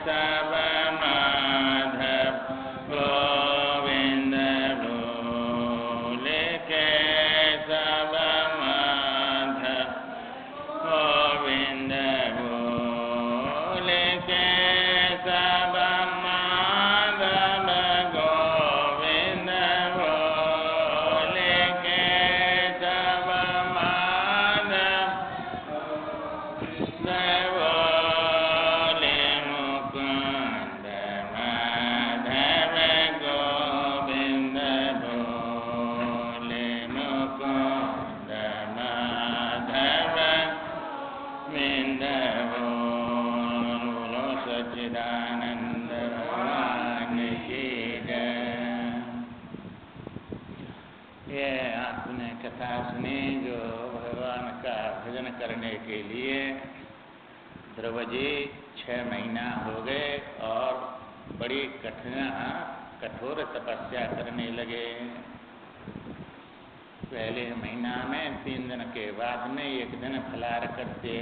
सब माधव गोविंद भूल के सब माधव गोविंद भूल के सब माधव गोविंद भूल के सब माधव बोले मुकुंद माधव गोविंद बोले मुकुंद माधव गोविंद बोलो सच्चिदानंद भगवान की जय। ये आपने कथा सुनी जो भगवान का भजन करने के लिए ध्रुव जी 6 महीना हो गए और बड़ी कठोर तपस्या करने लगे। पहले महीना में 3 दिन के बाद में 1 दिन फलाहार करते,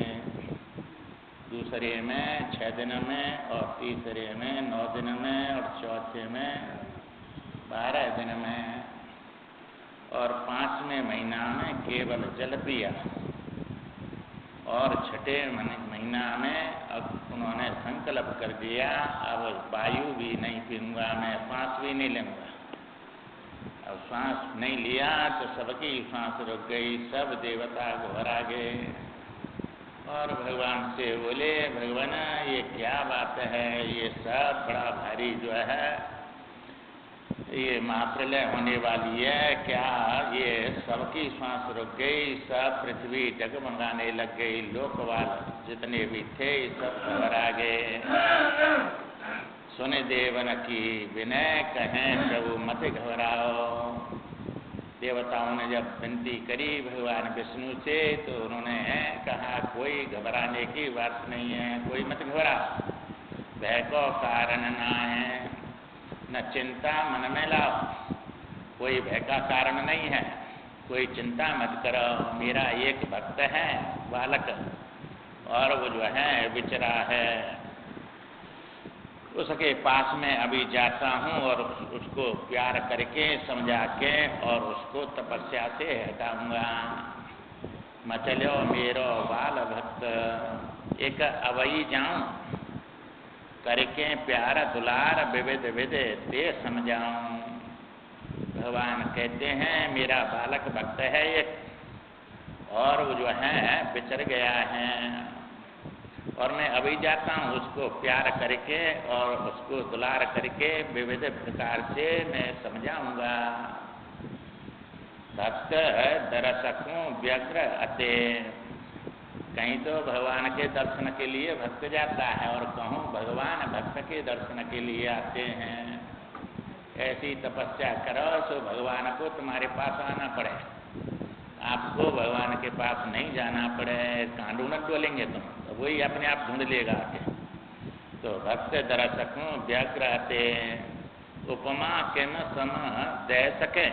दूसरे में 6 दिन में और तीसरे में 9 दिन में और चौथे में 12 दिन में और 5वें महीना में केवल जल पिया और 6ठे महीना में अब उन्होंने संकल्प कर दिया अब वायु भी नहीं पीऊँगा, मैं सांस भी नहीं लूँगा। अब सांस नहीं लिया तो सबकी सांस रुक गई, सब देवता घबरा गए और भगवान से बोले भगवान ये क्या बात है, ये सब बड़ा भारी जो है ये महाप्रलय होने वाली है, क्या ये सबकी सांस रुक गई, सब पृथ्वी डगमगाने लग गई, लोकवाल जितने भी थे सब घबरा गए। सुन देवन की विनय कहें प्रभु मत घबराओ। देवताओं ने जब विनती करी भगवान विष्णु से तो उन्होंने कहा कोई घबराने की बात नहीं है, कोई मत घबरा, भय को कारण ना है, न चिंता मन में लाओ, कोई भय का कारण नहीं है, कोई चिंता मत करो। मेरा एक भक्त है बालक और वो जो है बिचरा है, उसके पास में अभी जाता हूँ और उसको प्यार करके समझा के और उसको तपस्या से हटाऊंगा। मचलो मेरो बाल भक्त एक अवई जाऊं, करके प्यार दुलार विविध विध ते समझाऊं। भगवान कहते हैं मेरा बालक भक्त है एक और वो जो है बिछड़ गया है और मैं अभी जाता हूँ उसको प्यार करके और उसको दुलार करके विविध प्रकार से मैं समझाऊंगा। भक्त दर्शकों व्यग्र अते, कहीं तो भगवान के दर्शन के लिए भक्त जाता है और कहूँ भगवान भक्त के दर्शन के लिए आते हैं। ऐसी तपस्या करो तो भगवान को तुम्हारे पास आना पड़े, आपको भगवान के पास नहीं जाना पड़े, कहाँ ढूंढ बोलेंगे तुम, तो वही अपने आप ढूंढ लेगा आके। तो भक्त दर्शकों व्यग्र अते, उपमा किम सम दे सके,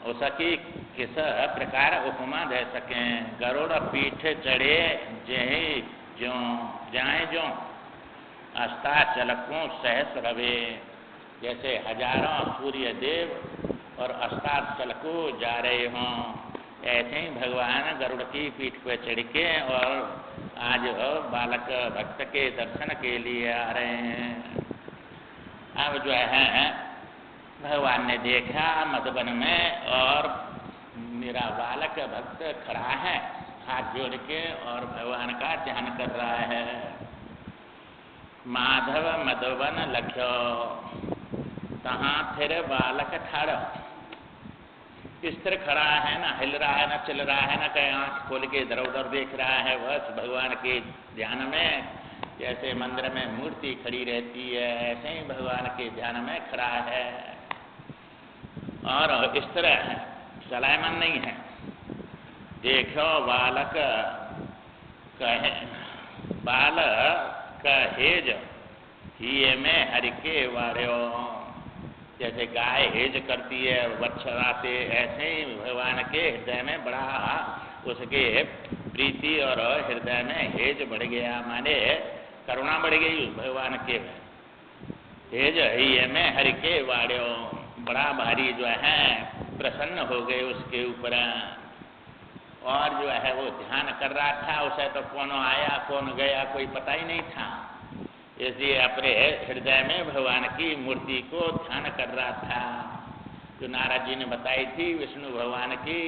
उसकी किस प्रकार उपमा दे सकें। गरुड़ पीठ चढ़े जही जो जाए जो, अस्ताचलकों सहस रवे, जैसे हजारों सूर्य देव और अस्ताचल को जा रहे हों, ऐसे ही भगवान गरुड़ की पीठ पर चढ़ के और आज बालक भक्त के दर्शन के लिए आ रहे हैं। अब जो है भगवान ने देखा मधुबन में और मेरा बालक भक्त खड़ा है हाथ जोड़ के और भगवान का ध्यान कर रहा है। माधव मधुबन लख्यो, तहाँ फिर बालक ठाड़ो, स्थिर खड़ा है, ना हिल रहा है, ना चल रहा है, ना कहीं आँख खोल के इधर उधर देख रहा है, बस भगवान के ध्यान में। जैसे मंदिर में मूर्ति खड़ी रहती है ऐसे ही भगवान के ध्यान में खड़ा है और इस तरह चलायमान नहीं है। देखो बालक कहे बालक हेज हिये में हरि के वार्यो, जैसे गाय हेज करती है वत्सराते, ऐसे ही भगवान के हृदय में बड़ा उसके प्रीति और हृदय में हेज बढ़ गया, माने करुणा बढ़ गई उस भगवान के में। ये जो है में हरि के वाड़ो बड़ा भारी जो है प्रसन्न हो गए उसके ऊपर। और जो है वो ध्यान कर रहा था, उसे तो कौन आया कौन गया कोई पता ही नहीं था, इसलिए अपने हृदय में भगवान की मूर्ति को ध्यान कर रहा था। जो नारद जी ने बताई थी विष्णु भगवान की,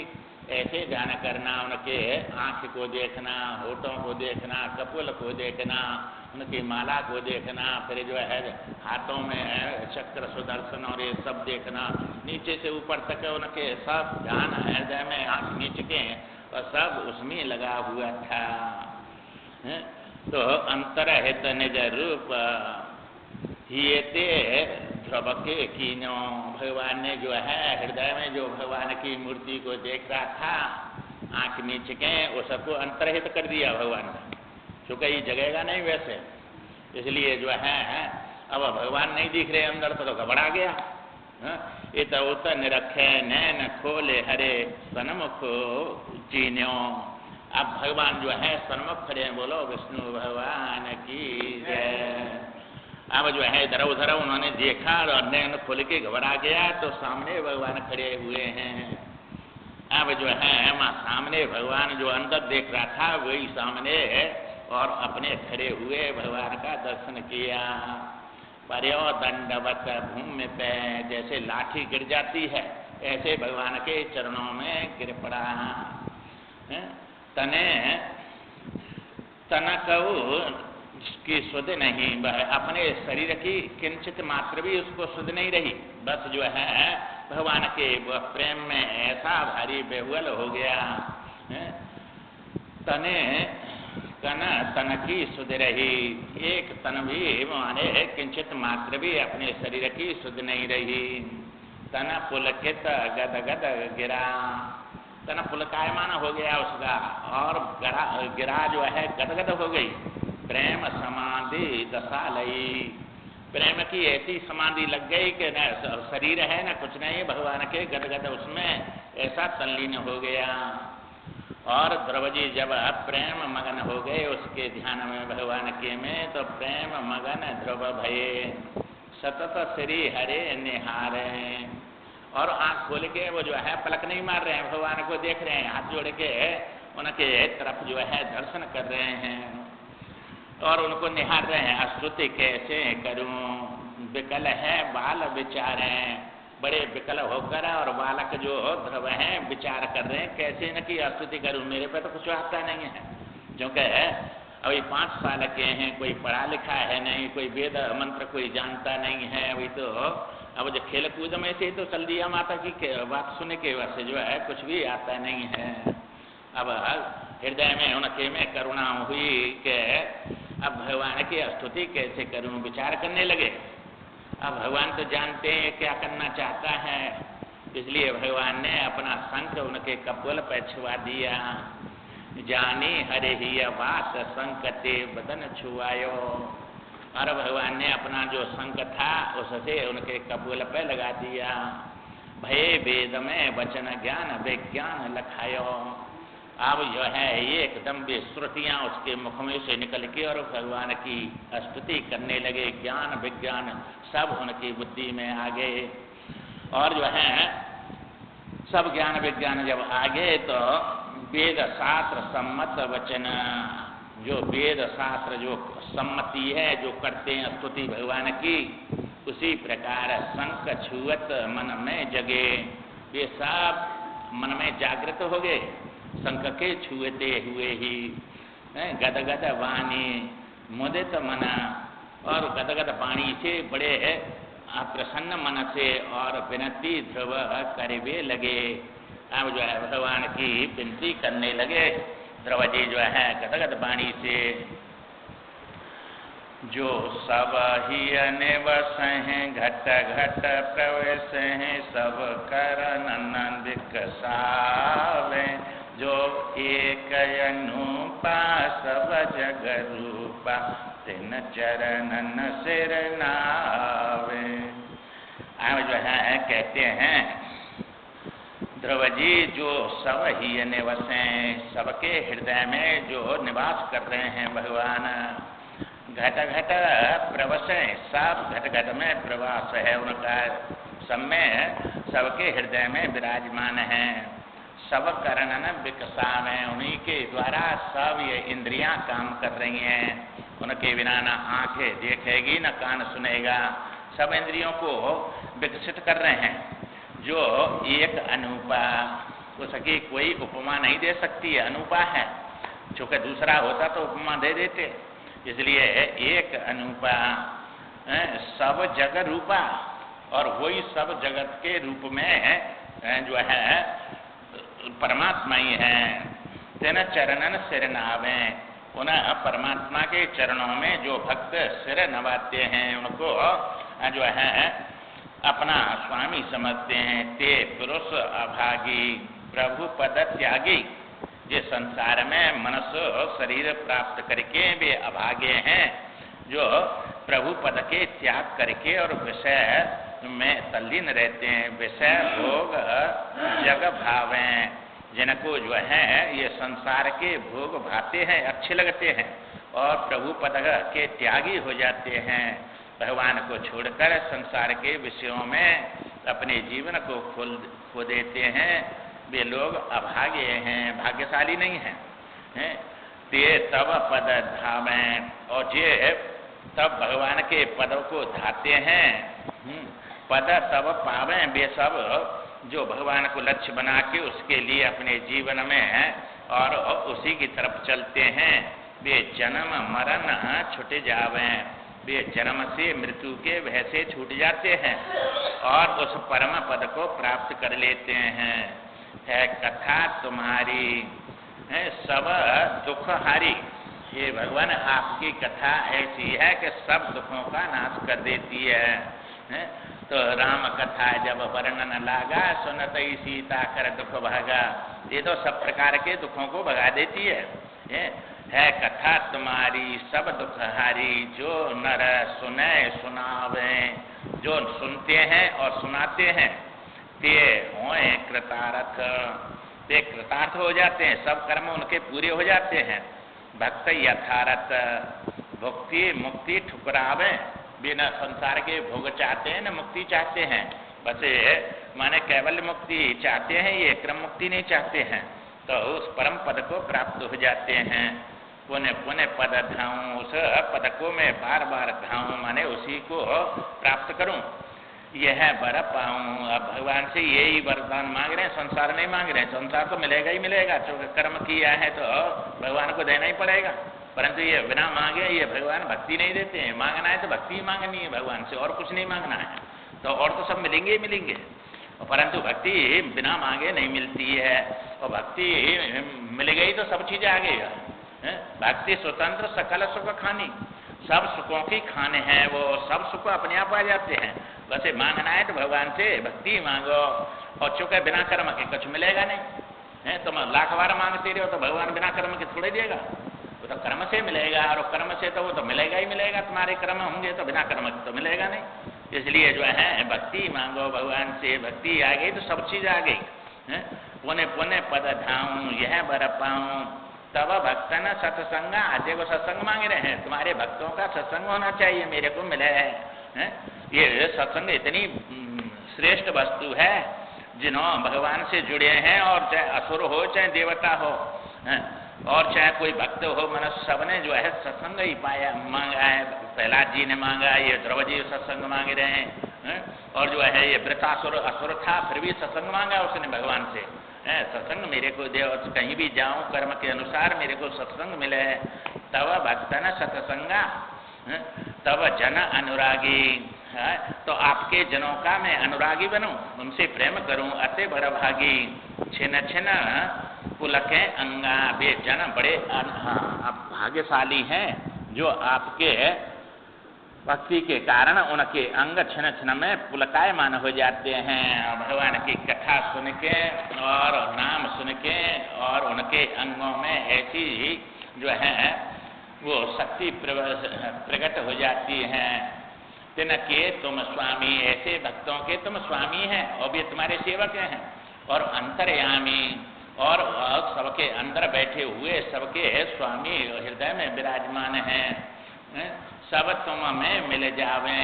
ऐसे ध्यान करना, उनके आँख को देखना, होठों को देखना, कपोल को देखना, उनकी माला को देखना, फिर जो है हाथों में चक्र सुदर्शन और ये सब देखना, नीचे से ऊपर तक उनके सब ध्यान हृदय में आँख नीच के और सब उसमें लगा हुआ था। तो अंतरहित निज रूप हियते ध्रुव के कीनो, भगवान ने जो है हृदय में जो भगवान की मूर्ति को देख रहा था, आंख नीच के उसको अंतरहित कर दिया भगवान ने, क्योंकि ये जगेगा नहीं वैसे, इसलिए जो है अब भगवान नहीं दिख रहे अंदर तो घबरा गया। इत उत निरखे नैन खोले हरे सन्मुख चीन्यो, अब भगवान जो है सन्मुख खड़े हैं, बोलो विष्णु भगवान की जय। अब जो है इधर उधर उन्होंने देखा और नैन खोल के घबरा गया, तो सामने भगवान खड़े हुए हैं। अब जो है सामने भगवान जो अंदर देख रहा था वही सामने है, और अपने खड़े हुए भगवान का दर्शन किया। पर्यो दंडवत भूमि पे, जैसे लाठी गिर जाती है ऐसे भगवान के चरणों में गिर पड़ा। तने तनकऊ की सुध नहीं, अपने शरीर की किंचित मात्र भी उसको सुध नहीं रही, बस जो है भगवान के प्रेम में ऐसा भारी बेहुल हो गया। तने कन तन की सुध रही, एक तन भी माने किंचित मात्र भी अपने शरीर की सुध नहीं रही। तन पुलकित गद गद गिरा, तन पुलकायमान हो गया उसका, और गिरा जो है गदगद हो गई। प्रेम समाधि दशा लई, प्रेम की ऐसी समाधि लग गई कि न शरीर है न कुछ नहीं, भगवान के गदगद उसमें ऐसा तल्लीन हो गया। और ध्रुव जी जब प्रेम मगन हो गए उसके ध्यान में भगवान के में, तो प्रेम मगन ध्रुव भये सतत श्री हरे निहारे, और आंख खोल के वो जो है पलक नहीं मार रहे हैं, भगवान को देख रहे हैं, हाथ जोड़ के उनके तरफ जो है दर्शन कर रहे हैं और उनको निहार रहे हैं। स्तुति कैसे करूं, विकल है बाल विचारे, बड़े विकल होकर और बालक जो ध्रुव हैं विचार कर रहे हैं कैसे न की स्तुति करूं, मेरे पे तो कुछ आता नहीं है, क्योंकि अभी 5 साल के हैं, कोई पढ़ा लिखा है नहीं, कोई वेद मंत्र कोई जानता नहीं है, अभी तो अब जो खेल कूद में से तो चल दिया, माता की बात सुने के वजह से जो है कुछ भी आता नहीं है। अब हृदय में उनके में करुणा हुई कि अब भगवान की स्तुति कैसे करूं, विचार करने लगे। अब भगवान तो जानते हैं क्या करना चाहता है, इसलिए भगवान ने अपना शंख उनके कपोल पर छुआ दिया। जानी हरे ही बात संकते बदन छुआयो, और भगवान ने अपना जो शंख था उससे उनके कपोल पर लगा दिया। भय वेद में वचन ज्ञान विज्ञान लखायो, अब जो है ये एकदम विश्रुतियाँ उसके मुख में से निकल के और भगवान की स्तुति करने लगे, ज्ञान विज्ञान सब उनकी बुद्धि में आ गए। और जो है सब ज्ञान विज्ञान जब आ गए तो वेद शास्त्र सम्मत वचन, जो वेद शास्त्र जो सम्मति है जो करते हैं स्तुति भगवान की, उसी प्रकार शंख छुअत मन में जगे, वे सब मन में जागृत हो गए शंख के छुएते हुए ही। गदगद वाणी मुदित मना, और गदगद वाणी से बड़े प्रसन्न मन से और विनती ध्रुव करवे लगे। अब जो है भगवान की विनती करने लगे ध्रुव जी जो है गदगद वाणी से। जो सब ही निवस हैं घट घट प्रवेश हैं, सब कर नंदिक सावे, जो एक अनुपा सब जग रूपा, तिन चरणन सिर नावे। अब जो है कहते हैं ध्रुव जी जो सब ही निवास हैं, सबके हृदय में जो निवास कर रहे हैं भगवान, घट घट प्रवश, सब घट घट में प्रवास है उनका, सब में सबके हृदय में विराजमान है। सब करणन विकसावे, उन्हीं के द्वारा सब ये इंद्रियां काम कर रही हैं। उनके बिना न आंखें देखेगी न कान सुनेगा, सब इंद्रियों को विकसित कर रहे हैं। जो एक अनूपा, उसकी कोई उपमा नहीं दे सकती है, अनूपा है। चूंकि दूसरा होता तो उपमा दे देते, इसलिए एक अनूपा, सब जग रूपा, और वही सब जगत के रूप में जो है परमात्मा ही है। तेना चरणन सिर नवावे, उन्हें परमात्मा के चरणों में जो भक्त सिर नवाते हैं उनको जो है अपना स्वामी समझते हैं। ते पुरुष अभागी प्रभु पद त्यागी, ये संसार में मनुष्य शरीर प्राप्त करके वे अभागे हैं, जो प्रभु पद के त्याग करके और विषय में तल्लीन रहते हैं। विषय भोग जग भावें, जिनको जो है ये संसार के भोग भाते हैं, अच्छे लगते हैं, और प्रभु पद के त्यागी हो जाते हैं। भगवान को छोड़कर संसार के विषयों में अपने जीवन को खो देते हैं, वे लोग अभागे हैं, भाग्यशाली नहीं हैं। ते तब पद धावें, और जे तब भगवान के पद को धाते हैं। पद तब पावें, वे सब जो भगवान को लक्ष्य बना के उसके लिए अपने जीवन में और उसी की तरफ चलते हैं, वे जन्म मरण छूट जावें, वे जन्म से मृत्यु के भय से छूट जाते हैं और उस परम पद को प्राप्त कर लेते हैं। है कथा तुम्हारी है सब दुख हारी, ये भगवान आपकी कथा ऐसी है कि सब दुखों का नाश कर देती है। तो राम कथा जब वर्णन लागा, सुनत ही सीता कर दुख भागा, ये तो सब प्रकार के दुखों को भगा देती है कथा तुम्हारी सब दुख हारी, जो नर सुने सुनावे, जो सुनते हैं और सुनाते हैं, ते होए कृतार्थ, ते कृतार्थ हो जाते हैं, सब कर्म उनके पूरे हो जाते हैं। भक्त यथारथ भक्ति मुक्ति ठुकरावे, बिना संसार के भोग चाहते हैं न मुक्ति चाहते हैं, बस माने केवल मुक्ति चाहते हैं, ये क्रम मुक्ति नहीं चाहते हैं, तो उस परम पद को प्राप्त हो जाते हैं। पुण्य पुण्य पद धाऊं, उस पद को मैं बार बार धाऊं, माने उसी को प्राप्त करूं, यह वर पाऊं। अब भगवान से यही वरदान मांग रहे हैं, संसार नहीं मांग रहे हैं। संसार तो मिलेगा ही मिलेगा, क्योंकि कर्म किया है तो भगवान को देना ही पड़ेगा, परंतु ये बिना मांगे ये भगवान भक्ति नहीं देते हैं। मांगना है तो भक्ति ही मांगनी है भगवान से, और कुछ नहीं मांगना है। तो और तो सब मिलेंगे ही मिलेंगे, परंतु भक्ति बिना मांगे नहीं मिलती है, और भक्ति मिल गई तो सब चीजें आ गई। भक्ति स्वतंत्र सकल सुख खानी, सब सुखों की खाने हैं, वो सब सुख अपने आप आ जाते हैं। वैसे मांगना है तो भगवान से भक्ति मांगो, और चूंकि बिना कर्म के कुछ मिलेगा नहीं। तुम लाख बार मांगते रहो तो भगवान बिना कर्म के थोड़े देगा, वो तो कर्म से मिलेगा, और कर्म से तो वो तो मिलेगा ही मिलेगा। तुम्हारे कर्म होंगे तो बिना कर्म के तो मिलेगा नहीं। इसलिए जो है भक्ति मांगो भगवान से, भक्ति आ गई तो सब चीज आ गई। पुण्य पुण्य पद धाऊं, यह बर पाऊं, तब भक्तन सत्संगा, देखो सत्संग मांग रहे हैं, तुम्हारे भक्तों का सत्संग होना चाहिए, मेरे को मिले है। ये सत्संग इतनी श्रेष्ठ वस्तु है, जिन्हों भगवान से जुड़े हैं, और चाहे असुर हो चाहे देवता हो, और चाहे कोई भक्त हो, मनुष्य सबने जो है सत्संग ही पाया मांगा है। प्रहलाद जी ने मांगा, ये द्रौपदी जी सत्संग मांग रहे हैं, और जो है ये वृतासुर असुर था फिर भी सत्संग मांगा उसने भगवान से। सत्संग मेरे को दे, कहीं भी जाऊं कर्म के अनुसार मेरे को सत्संग मिले। तब भक्तन सत्संगा, तब जन अनुरागी, तो आपके जनों का मैं अनुरागी बनूं, उनसे प्रेम करूं, अति बड़ भागी। छिन छिन पुलके अंगा, वे जन बड़े आप भाग्यशाली हैं, जो आपके भक्ति के कारण उनके अंग छिन छिन में पुलकायमान हो जाते हैं। भगवान की कथा सुन के और नाम सुन के, और उनके अंगों में ऐसी जो है वो शक्ति प्रकट हो जाती है। तिनके तुम स्वामी, ऐसे भक्तों के तुम स्वामी हैं, और भी तुम्हारे सेवक हैं, और अंतर्यामी, और सबके अंदर बैठे हुए सबके स्वामी हृदय में विराजमान हैं। सब तुम में मिल जावे।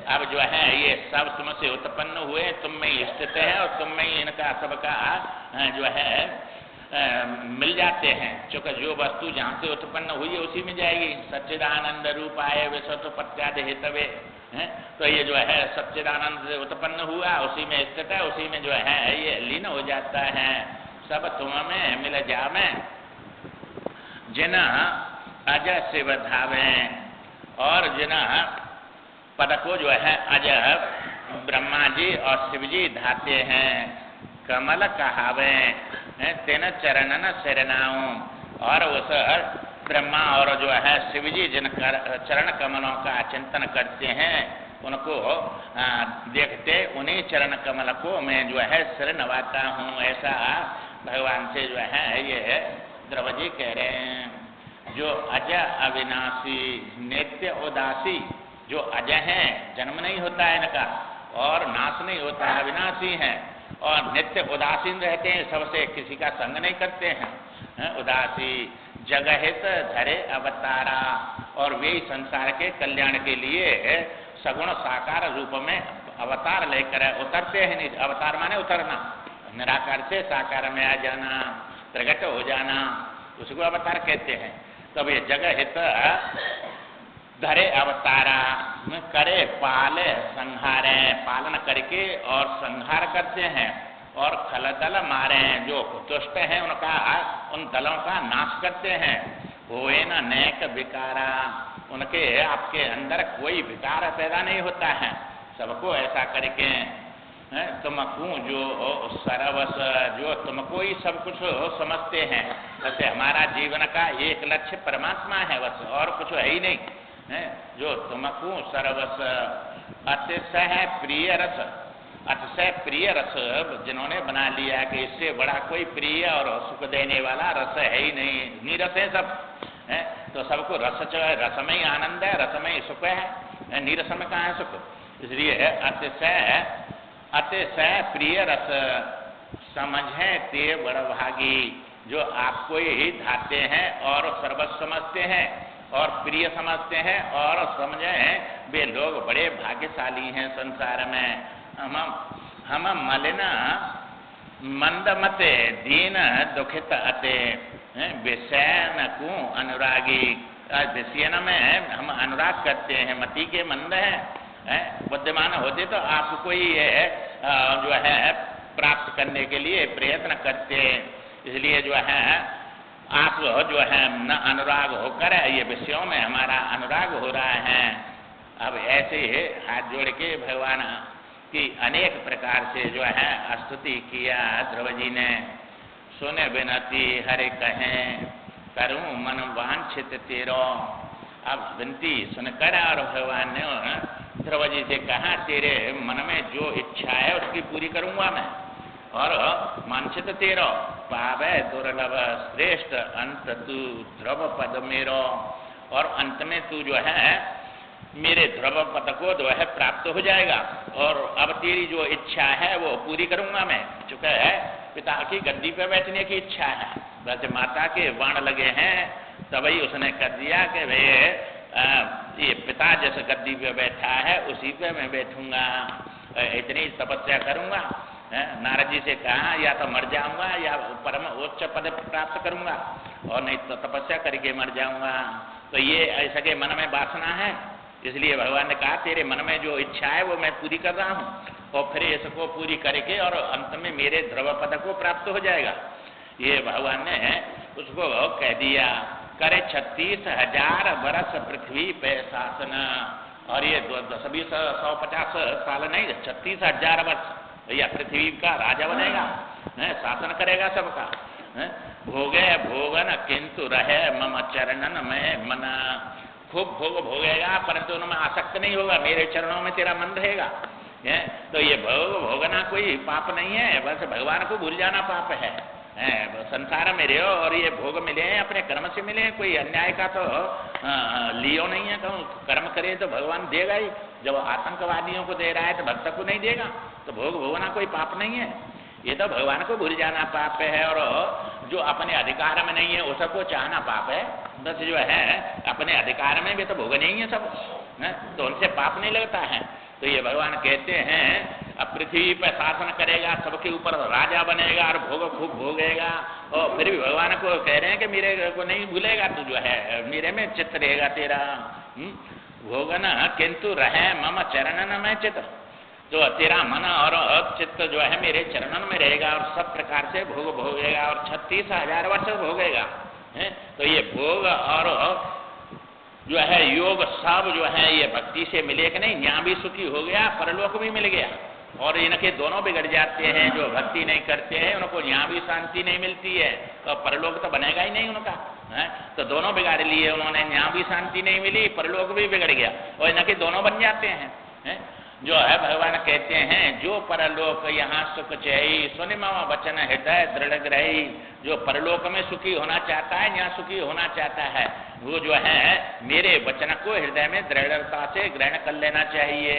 अब जो है ये सब तुमसे उत्पन्न हुए, तुम में ही स्थित है और तुम में ही इनका सबका जो है मिल जाते हैं। चूंकि जो वस्तु जहाँ से उत्पन्न हुई है उसी में जाएगी। सच्चिदानंद रूपाय विश्वोत्पत्त्यादि हेतवे है, तो ये जो है सच्चिदानंद से उत्पन्न हुआ, उसी में स्थित है, उसी में जो है ये लीन हो जाता है। सब तुम में मिल जावे, जिन अज शिव धावे, और जिन पद को जो है अज ब्रह्मा जी और शिव जी धाते हैं। कमल कहावे तेन चरणन शरणाऊं, और उस ब्रह्मा और जो है शिव जी जिन चरण कमलों का चिंतन करते हैं, उनको देखते उन्हीं चरण कमल को मैं जो है सिर नवाता हूँ। ऐसा भगवान से जो है ये ध्रुव जी कह रहे हैं। जो अज अविनाशी नित्य उदासी, जो अज है, जन्म नहीं होता है इनका और नाश नहीं होता, अविनाशी है और नित्य उदासीन रहते हैं, सबसे किसी का संग नहीं करते हैं। उदासी जगहित धरे अवतारा, और वे संसार के कल्याण के लिए सगुण साकार रूप में अवतार लेकर उतरते हैं। अवतार माने उतरना, निराकार से साकार में आ जाना, प्रकट हो जाना, उसको अवतार कहते हैं। तब ये जगहित धरे अवतारा करे पाले संहारे, पालन करके और संहार करते हैं, और खलदल मारे, जो दुष्ट हैं उनका उन दलों का नाश करते हैं। होए न नेक विकारा, उनके आपके अंदर कोई विकार पैदा नहीं होता है, सबको ऐसा करके तुमको जो सर्वस, जो तुमको ही सब कुछ समझते हैं। वैसे हमारा जीवन का एक लक्ष्य परमात्मा है, बस और कुछ है ही नहीं है। जो तुमको सर्वस अतिशय प्रिय रस, अतिशय प्रिय रस जिन्होंने बना लिया कि इससे बड़ा कोई प्रिय और सुख देने वाला रस है ही नहीं, नीरस है सब है। तो सबको रस रस में ही आनंद है, रस में ही सुख है, नीरस में कहाँ है सुख। इसलिए अतिशय प्रिय रस समझे ते बड़ भागी, जो आपको ही धाते हैं और सर्वस्व समझते हैं और प्रिय समझते हैं और समझे वे लोग बड़े भाग्यशाली हैं संसार में। हम मलिना मंदमते दीन दुखित अते विषयन को अनुरागी, विषयन में हम अनुराग करते हैं, मति के मंद हैं, बुद्धिमान होते तो आपको ही जो है प्राप्त करने के लिए प्रयत्न करते। इसलिए जो है आप जो है न अनुराग होकर ये विषयों में हमारा अनुराग हो रहा है। अब ऐसे हाथ जोड़ के भगवान की अनेक प्रकार से जो है स्तुति किया ध्रुव जी ने। सुने विनती हरे कहें करूं मन वांछित तेरो, अब विनती सुनकर और भगवान ने ध्रुव जी से कहा तेरे मन में जो इच्छा है उसकी पूरी करूंगा मैं, और वांछित तेरो पावे दुर्लभ श्रेष्ठ अंत तू ध्रुव पद मेरो, और अंत में तू जो है मेरे ध्रुव पद को जो है प्राप्त हो जाएगा। और अब तेरी जो इच्छा है वो पूरी करूंगा मैं। चूंकि है पिता की गद्दी पे बैठने की इच्छा है, वैसे माता के बाण लगे हैं तभी उसने कर दिया कि वे ये पिता जैसे गद्दी पे बैठा है उसी पे मैं बैठूंगा, इतनी तपस्या करूंगा। नारद जी से कहा या तो मर जाऊंगा या परम उच्च पद प्राप्त करूंगा, और नहीं तो तपस्या करके मर जाऊंगा। तो ये ऐसा के मन में वासना है, इसलिए भगवान ने कहा तेरे मन में जो इच्छा है वो मैं पूरी कर रहा हूँ, और फिर इसको पूरी करके और अंत में मेरे ध्रुव पद को प्राप्त हो जाएगा। ये भगवान ने उसको कह दिया। करे 36,000 वर्ष पृथ्वी पे शासन, और ये 150 साल नहीं 36,000 वर्ष भैया पृथ्वी का राजा बनेगा, शासन करेगा सबका। भोगे भोगन किंतु रहे मम चरणन में मन, खूब भोग भोगेगा परंतु उनमें आसक्त नहीं होगा, मेरे चरणों में तेरा मन रहेगा। तो ये भोग भोगना कोई पाप नहीं है, बस भगवान को भूल जाना पाप है। संसार में रहो और ये भोग मिले हैं अपने कर्म से मिले हैं, कोई अन्याय का तो लियो नहीं है। कहूँ कर्म करे तो भगवान देगा ही, जब आतंकवादियों को दे रहा है तो भक्त को नहीं देगा। तो भोग भोगना कोई पाप नहीं है, ये तो भगवान को भूल जाना पाप है, और जो अपने अधिकार में नहीं है उसको चाहना पाप है। बस जो है अपने अधिकार में भी तो भोगने ही है सब, है? तो उनसे पाप नहीं लगता है। तो ये भगवान कहते हैं अब पृथ्वी पर शासन करेगा, सबके ऊपर राजा बनेगा और भोग खूब भोगेगा, और फिर भी भगवान को कह रहे हैं कि मेरे को नहीं भूलेगा, तू जो है मेरे में चित्त रहेगा तेरा। भोगना किंतु रहे मम चरणन में चित्त, तो तेरा मन और चित्त जो है मेरे चरणन में रहेगा और सब प्रकार से भोग भोगेगा और 36,000 वर्ष भोगेगा। है? तो ये भोग और जो है योग सब जो है ये भक्ति से मिले कि नहीं, यहाँ भी सुखी हो गया, परलोक भी मिल गया। और इनके दोनों बिगड़ जाते हैं, जो भक्ति नहीं करते हैं उनको यहाँ भी शांति नहीं मिलती है, तो परलोक तो बनेगा ही नहीं उनका। है? तो दोनों बिगाड़ लिए उन्होंने, यहाँ भी शांति नहीं मिली, परलोक भी बिगड़ गया, और इनके दोनों बन जाते हैं। है? जो है भगवान कहते हैं जो परलोक यहाँ सुख चही सुनि मम वचन हृदय दृढ़ ग्रही, जो परलोक में सुखी होना चाहता है, यहाँ सुखी होना चाहता है, वो जो है मेरे वचन को हृदय में दृढ़ता से ग्रहण कर लेना चाहिए।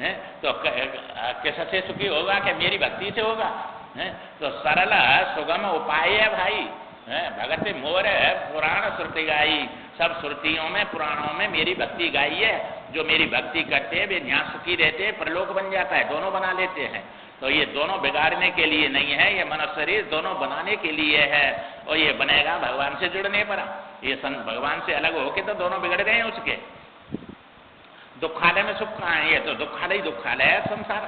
है? तो कैसे सुखी होगा कि मेरी भक्ति से होगा। है? तो सरल सुगम उपाय है भाई। भगत मोर पुराण श्रुति गाई, सब श्रुतियों में पुराणों में मेरी भक्ति गाई है, जो मेरी भक्ति करते हैं वे यहाँ सुखी रहते हैं, परलोक बन जाता है, दोनों बना लेते हैं। तो ये दोनों बिगाड़ने के लिए नहीं है, ये मनुष्य शरीर दोनों बनाने के लिए है, और ये बनेगा भगवान से जुड़ने पर। ये भगवान से अलग होके तो दोनों बिगड़ गए हैं उसके। दुखालय में सुख कहाँ है, ये तो दुखालय है संसार।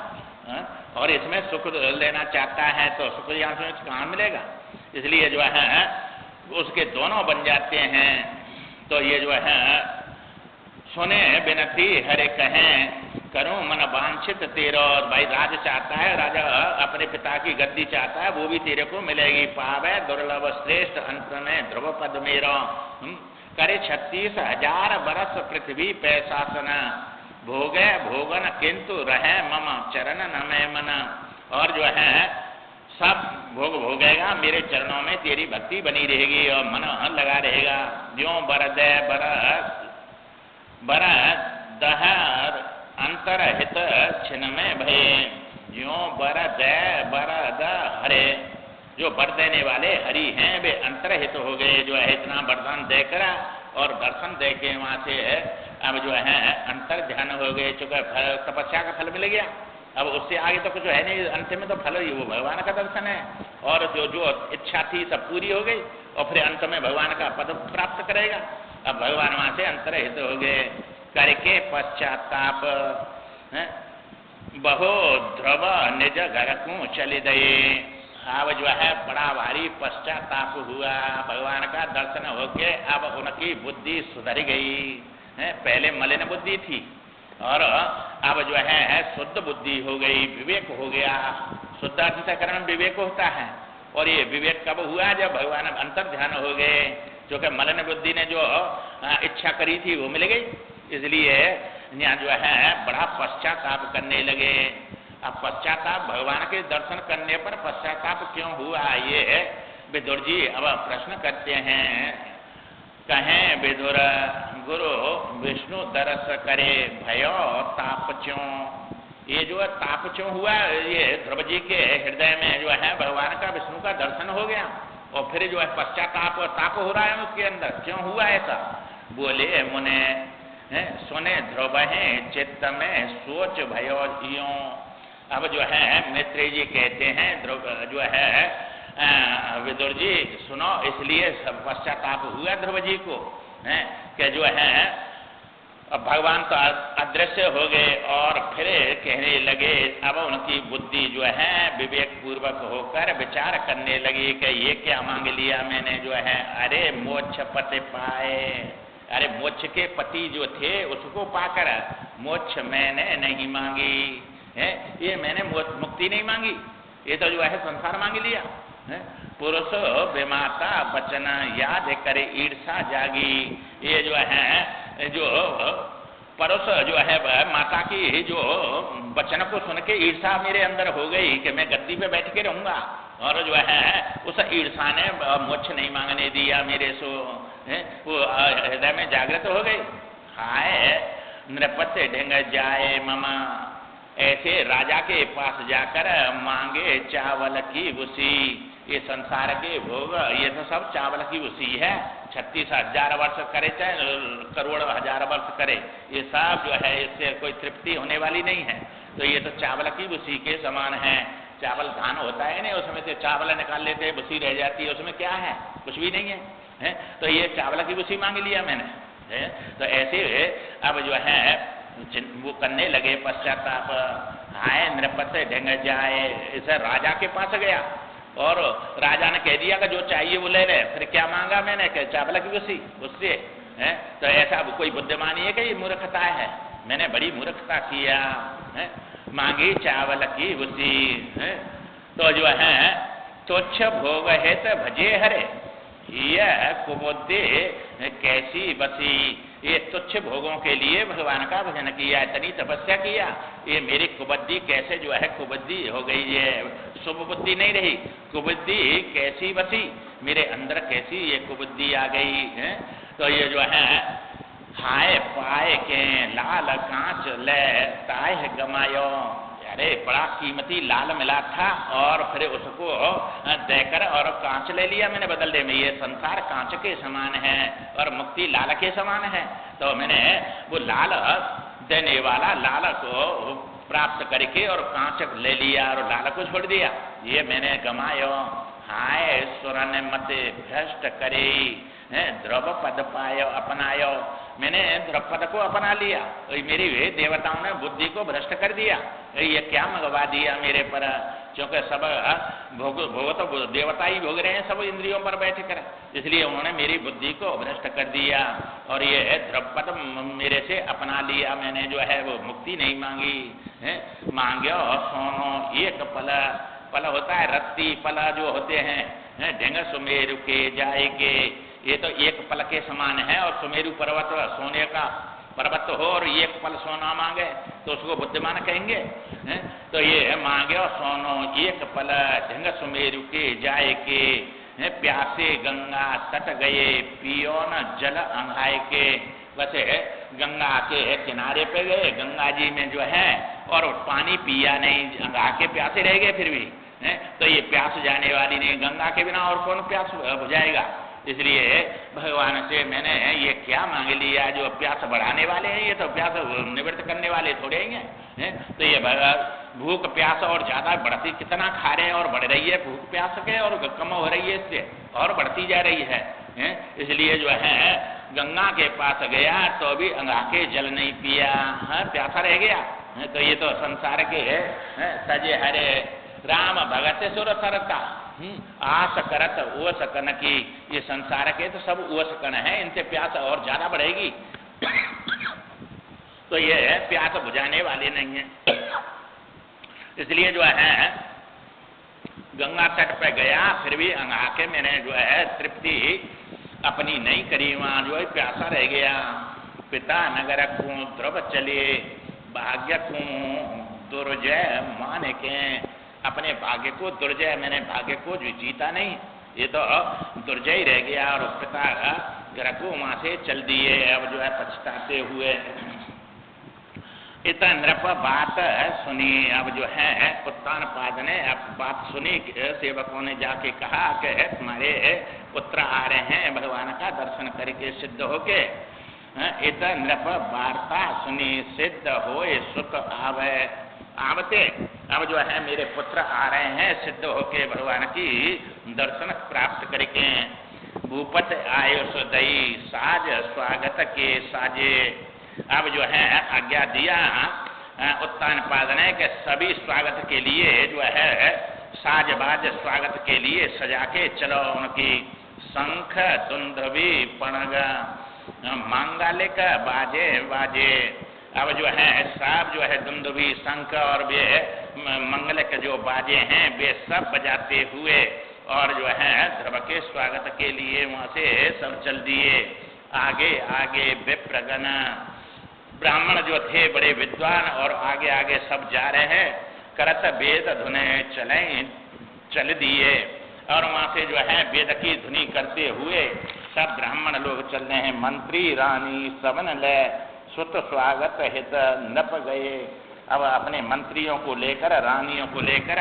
और इसमें सुख लेना चाहता है तो सुख यहाँ से कहाँ मिलेगा, इसलिए जो है उसके दोनों बन जाते हैं। तो ये जो है सुने बिनती हरे कहें करूं मन वांछित तेरा, भाई राज चाहता है, राजा अपने पिता की गद्दी चाहता है, वो भी तेरे को मिलेगी। पावे दुर्लभ श्रेष्ठ अंत में ध्रुव पद मेरा, करे 36,000 बरस पृथ्वी पे शासन, भोगे भोगन किंतु रहे मम चरण न में मन। और जो है सब भोग भोगेगा, मेरे चरणों में तेरी भक्ति बनी रहेगी और मन लगा रहेगा। ज्यों बरदे बर दहर अंतर हित छिन में भय, ज्यों बरद हरे, जो बर देने वाले हरि हैं वे अंतरहित हो गए, जो है इतना वरदान देकर और दर्शन देके वहां से अब जो है अंतर ध्यान हो गए, चूंकि तपस्या का फल मिल गया, अब उससे आगे तो कुछ है नहीं, अंत में तो फल ही वो भगवान का दर्शन है, और जो इच्छा थी सब पूरी हो गई, और फिर अंत में भगवान का पद प्राप्त करेगा। अब भगवान वहां से अंतरहित हो गए। करके पश्चाताप बहु ध्रुव निज घर को चले गए। अब जो है बड़ा भारी पश्चाताप हुआ, भगवान का दर्शन होके अब उनकी बुद्धि सुधर गई है। पहले मलिन बुद्धि थी और अब जो है शुद्ध बुद्धि हो गई, विवेक हो गया। शुद्ध अंतःकरण विवेक होता है, और ये विवेक कब हुआ, जब भगवान अंतर ध्यान हो गए। जो कि मलिन बुद्धि ने जो इच्छा करी थी वो मिल गई, इसलिए यहाँ जो है बड़ा पश्चाताप करने लगे। अब पश्चाताप भगवान के दर्शन करने पर पश्चाताप क्यों हुआ, ये विदुर जी अब प्रश्न करते हैं। कहें विदुर गुरु विष्णु दरस करे भयो ताप क्यों। ये जो ताप क्यों हुआ, ये ध्रुव जी के हृदय में जो है भगवान का विष्णु का दर्शन हो गया, और फिर जो है पश्चाताप और ताप हो रहा है उसके अंदर, क्यों हुआ ऐसा। बोले मुने सुने ध्रुव है चित्त में सोच भयो यूं। अब जो है मैत्रेय जी कहते हैं ध्रुव जो है विदुर जी सुनो, इसलिए सब पश्चाताप हुआ ध्रुव जी को कि जो है अब भगवान तो अदृश्य हो गए, और फिर कहने लगे, अब उनकी बुद्धि जो है विवेक पूर्वक होकर विचार करने लगी कि ये क्या मांग लिया मैंने, जो है अरे मोक्ष पति पाए, अरे मोक्ष के पति जो थे उसको पाकर मोक्ष मैंने नहीं मांगी है, ये मैंने मुक्ति नहीं मांगी, ये तो जो है संसार मांग लिया है। पुरुष विमाता वचन याद करे ईर्षा जागी। ये जो है जो परुष जो है माता की जो वचन को सुन के ईर्षा मेरे अंदर हो गई कि मैं गद्दी पे बैठ के रहूंगा, और जो है उस ईर्षा ने मोक्ष नहीं मांगने दिया मेरे सो, वो हृदय में जागृत हो गई। हाय नृपति ढंग जाए ममा, ऐसे राजा के पास जाकर मांगे चावल की भूसी। ये संसार के भोग ये तो सब चावल की उसी है। 36,000 वर्ष करे चाहे करोड़ हजार वर्ष करे, ये सब जो है इससे कोई तृप्ति होने वाली नहीं है। तो ये तो चावल की उसी के समान है। चावल धान होता है ना, उसमें से चावल निकाल लेते हैं, बुसी रह जाती है, उसमें क्या है? कुछ भी नहीं है। तो ये चावल की बुसी मांग लिया मैंने है? तो ऐसे अब जो है वो करने लगे पश्चाताप। हाय नृपत ढंग जाए, इसे राजा के पास गया और राजा ने कह दिया कि जो चाहिए वो ले ले। फिर क्या मांगा मैंने? कि चावल की बुसी उससे है। तो ऐसा कोई बुद्धिमानी है कि ये मूर्खता है? मैंने बड़ी मूर्खता किया है? मांगी चावल की बुसी है। तो जो है तुच्छ भोग है तो भजे हरे, यह कुबुद्धि कैसी बसी। ये तुच्छ भोगों के लिए भगवान का भजन किया, इतनी तपस्या किया, ये मेरी कुबुद्धि कैसे जो है कुबुद्धि हो गई, ये शुभ बुद्धि नहीं रही, कुबुद्धि कैसी बसी, मेरे अंदर कैसी ये कुबुद्धि आ गई है। तो ये जो है हाय पाए के लाल कांच ले ताय गमायो, अरे बड़ा कीमती लाल मिला था और फिर उसको देकर और कांच ले लिया मैंने बदले में। ये संसार कांच के समान है और मुक्ति लाल के समान है। तो मैंने वो लाल देने वाला लाल को प्राप्त करके और कांच ले लिया और लाल को छोड़ दिया, ये मैंने गमायो। हाय सुरन मते भ्रष्ट करे द्रव पद पायो अपनायो, मैंने द्रौपद को अपना लिया, मेरी वे देवताओं ने बुद्धि को भ्रष्ट कर दिया। ये क्या मंगवा दिया मेरे पर, क्योंकि सब भोग तो देवता ही भोग रहे हैं सब इंद्रियों पर बैठ कर, इसलिए उन्होंने मेरी बुद्धि को भ्रष्ट कर दिया और ये द्रौपद मेरे से अपना लिया मैंने, जो है वो मुक्ति नहीं मांगी है। मांग्यो सोनो एक पल होता है रत्ती पल जो होते हैं ढंग सुमेरु के जाए के, ये तो एक पल के समान है। और सुमेरु पर्वत सोने का पर्वत हो और एक पल सोना मांगे तो उसको बुद्धिमान कहेंगे है? तो ये मांगे और सोनो एक पल ढंग सुमेरु के जाए के, प्यासे गंगा तट गए पियो न जल अंगाए के। वैसे गंगा के किनारे पे गए, गंगा जी में जो है और पानी पिया नहीं, अंगा के प्यासे रह गए फिर भी है। तो ये प्यास जाने वाली नहीं, गंगा के बिना और कौन प्यास बुझाएगा। इसलिए भगवान से मैंने ये क्या मांग लिया, जो प्यास बढ़ाने वाले हैं ये तो प्यास निवृत्त करने वाले थोड़े ही हैं। तो ये भूख प्यास और ज्यादा बढ़ती, कितना खा रहे हैं और बढ़ रही है भूख प्यास के, और कम हो रही है इससे और बढ़ती जा रही है। इसलिए जो है गंगा के पास गया तो भी अंगा के जल नहीं पिया, प्यासा रह गया। तो ये तो संसार के सजे हरे राम भगत सुर सरता आस करत ओस कन की, ये संसार के तो सब ओस कन है, इनसे प्यास और ज्यादा बढ़ेगी। तो ये प्यास बुझाने वाले नहीं है। इसलिए जो है गंगा तट पे गया फिर भी अंगा के मैंने जो है तृप्ति अपनी नहीं करी, वहां जो है प्यासा रह गया। पिता नगर को द्रव चले भाग्य को दुर्जय मान के, अपने भाग्य को दुर्जय, मैंने भाग्य को जो जीता नहीं, ये तो दुर्जय रह गया और पिता घर को वहां से चल दिए, अब जो है पछताते हुए। इतना नृप बात सुनी, अब जो है उत्तानपाद ने अब बात सुनी, सेवकों ने जाके कहा कि तुम्हारे पुत्र आ रहे हैं भगवान का दर्शन करके सिद्ध होके। इतना नृप वार्ता सुनी सिद्ध होए सुख आवे, आवते अब जो है मेरे पुत्र आ रहे हैं सिद्ध होके भगवान की दर्शन प्राप्त करके। भूपत आयुष दई साज स्वागत के साजे, अब जो है आज्ञा दिया उत्तानपाद ने कि सभी स्वागत के लिए जो है साजबाज स्वागत के लिए सजा के चलो। उनकी शंख दुंदुभी पणग मांगलिक बाजे बाजे, अब जो है सब जो है दुंदुभी शंख और वे मंगल के जो बाजे हैं वे सब बजाते हुए और जो है ध्रुव के स्वागत के लिए वहां से सब चल दिए। आगे आगे विप्रगण ब्राह्मण जो थे बड़े विद्वान और आगे आगे सब जा रहे हैं, करत वेद धुने चले चल दिए और वहां से जो है वेद की धुनी करते हुए सब ब्राह्मण लोग चल रहे हैं। मंत्री रानी सबन ले सुत स्वागत हित नप गए, अब अपने मंत्रियों को लेकर रानियों को लेकर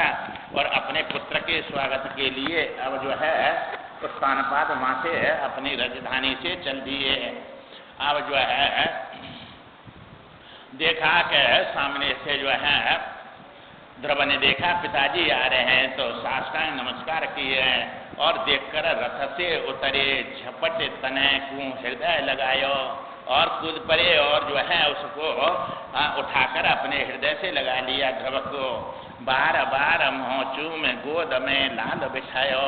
और अपने पुत्र के स्वागत के लिए अब जो है उत्तानपाद वहां से अपनी राजधानी से चल दिए। अब जो है देखा कि सामने से जो है ध्रुव ने देखा पिताजी आ रहे हैं, तो साष्टांग नमस्कार किए और देखकर रथ से उतरे, झपट तने को हृदय लगायो और कूद पड़े और जो है उसको उठाकर अपने हृदय से लगा लिया ध्रुव को। बार बार मोचू में गोद में लाल बिछायो।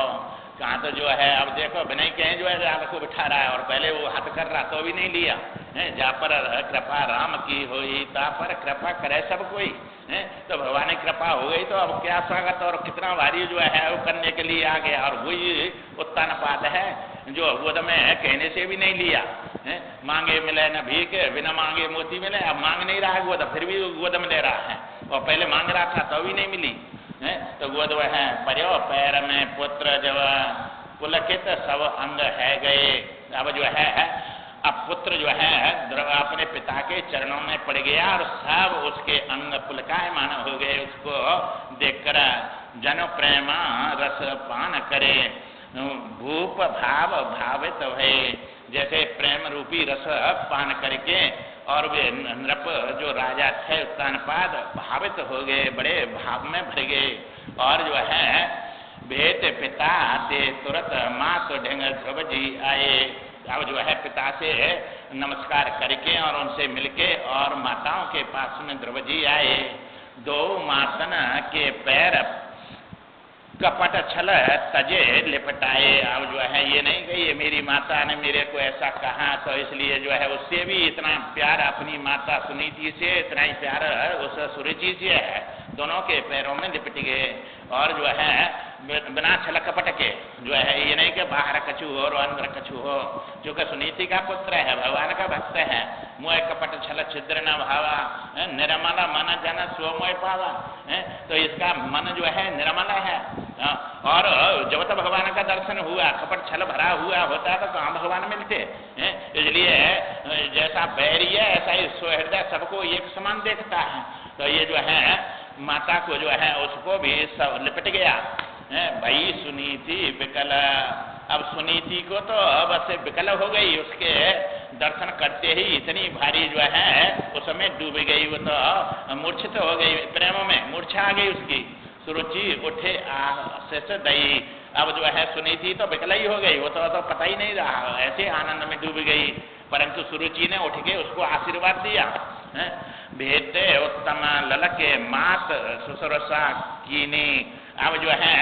कहाँ तो जो है अब देखो विनय कहें जो है लाल को बिठा रहा है और पहले वो हाथ कर रहा तो भी नहीं लिया है। जा पर कृपा राम की होई ता पर कृपा करे सब कोई है। तो भगवान की कृपा हो गई तो अब क्या स्वागत और कितना भारी जो है वो करने के लिए आ गया। और वही उत्तानपाद है जो गोद में कहने से भी नहीं लिया है। मांगे मिले न भीख बिना मांगे मोती मिले। अब मांग नहीं रहा है गोद, फिर भी गोद में ले रहा है और पहले मांग रहा था तो भी नहीं मिली है। तो गोद है पर्यो पैर में पुत्र जब पुलकित सब अंग है गए। अब जो है अब पुत्र जो है अपने पिता के चरणों में पड़ गया और सब उसके अंग पुलकायमान हो गए। उसको देखकर जन प्रेमा रस पान करे, भूप भाव भावित भय। जैसे प्रेम रूपी रस पान करके और वे नृप जो राजा थे उत्तानपाद भावित हो गए, बड़े भाव में भर गए। और जो है भेद पिता ते तुरंत माँ तो ढंग ध्रुव जी आए। अब जो है पिता से नमस्कार करके और उनसे मिलके और माताओं के पास में ध्रुव जी आए। दो मातन के पैर कपट छल तजे लिपटाए। अब जो है ये नहीं कि ये मेरी माता ने मेरे को ऐसा कहा तो इसलिए जो है उससे भी इतना प्यार अपनी माता सुनीति से इतना ही प्यार उस सुरुचि से है। दोनों के पैरों में लिपट गए और जो है बिना छल कपट के जो है ये नहीं कि बाहर कछु हो और अंदर कछु हो। जो कि सुनीति का पुत्र है, भगवान का भक्त है। मोह कपट छल छिद्र न भावा, निर्मल मन जन स्वमोह पावा है। तो इसका मन जो है निर्मल है। और जब तक भगवान का दर्शन हुआ कपट छल भरा हुआ होता तो कहाँ भगवान मिलते हैं। इसलिए जैसा बैरी है ऐसा ही हृदय सबको एक समान देखता है। तो ये जो है माता को जो है उसको भी सब लिपट गया है। भाई सुनीति विकल। अब सुनीति को तो बस विकल हो गई, उसके दर्शन करते ही इतनी भारी जो है उसमें डूब गई। वो तो मूर्छित हो गई, प्रेम में मूर्छा आ गई उसकी। सुरुचि उठे आशीष दई। अब जो है सुनीति तो विकल ही हो गई, वो तो पता ही नहीं रहा, ऐसे आनंद में डूब गई। परंतु सुरुचि ने उठ के उसको आशीर्वाद दिया। भेदे उत्तम ललके मात सुसरसा कीनी। अब जो है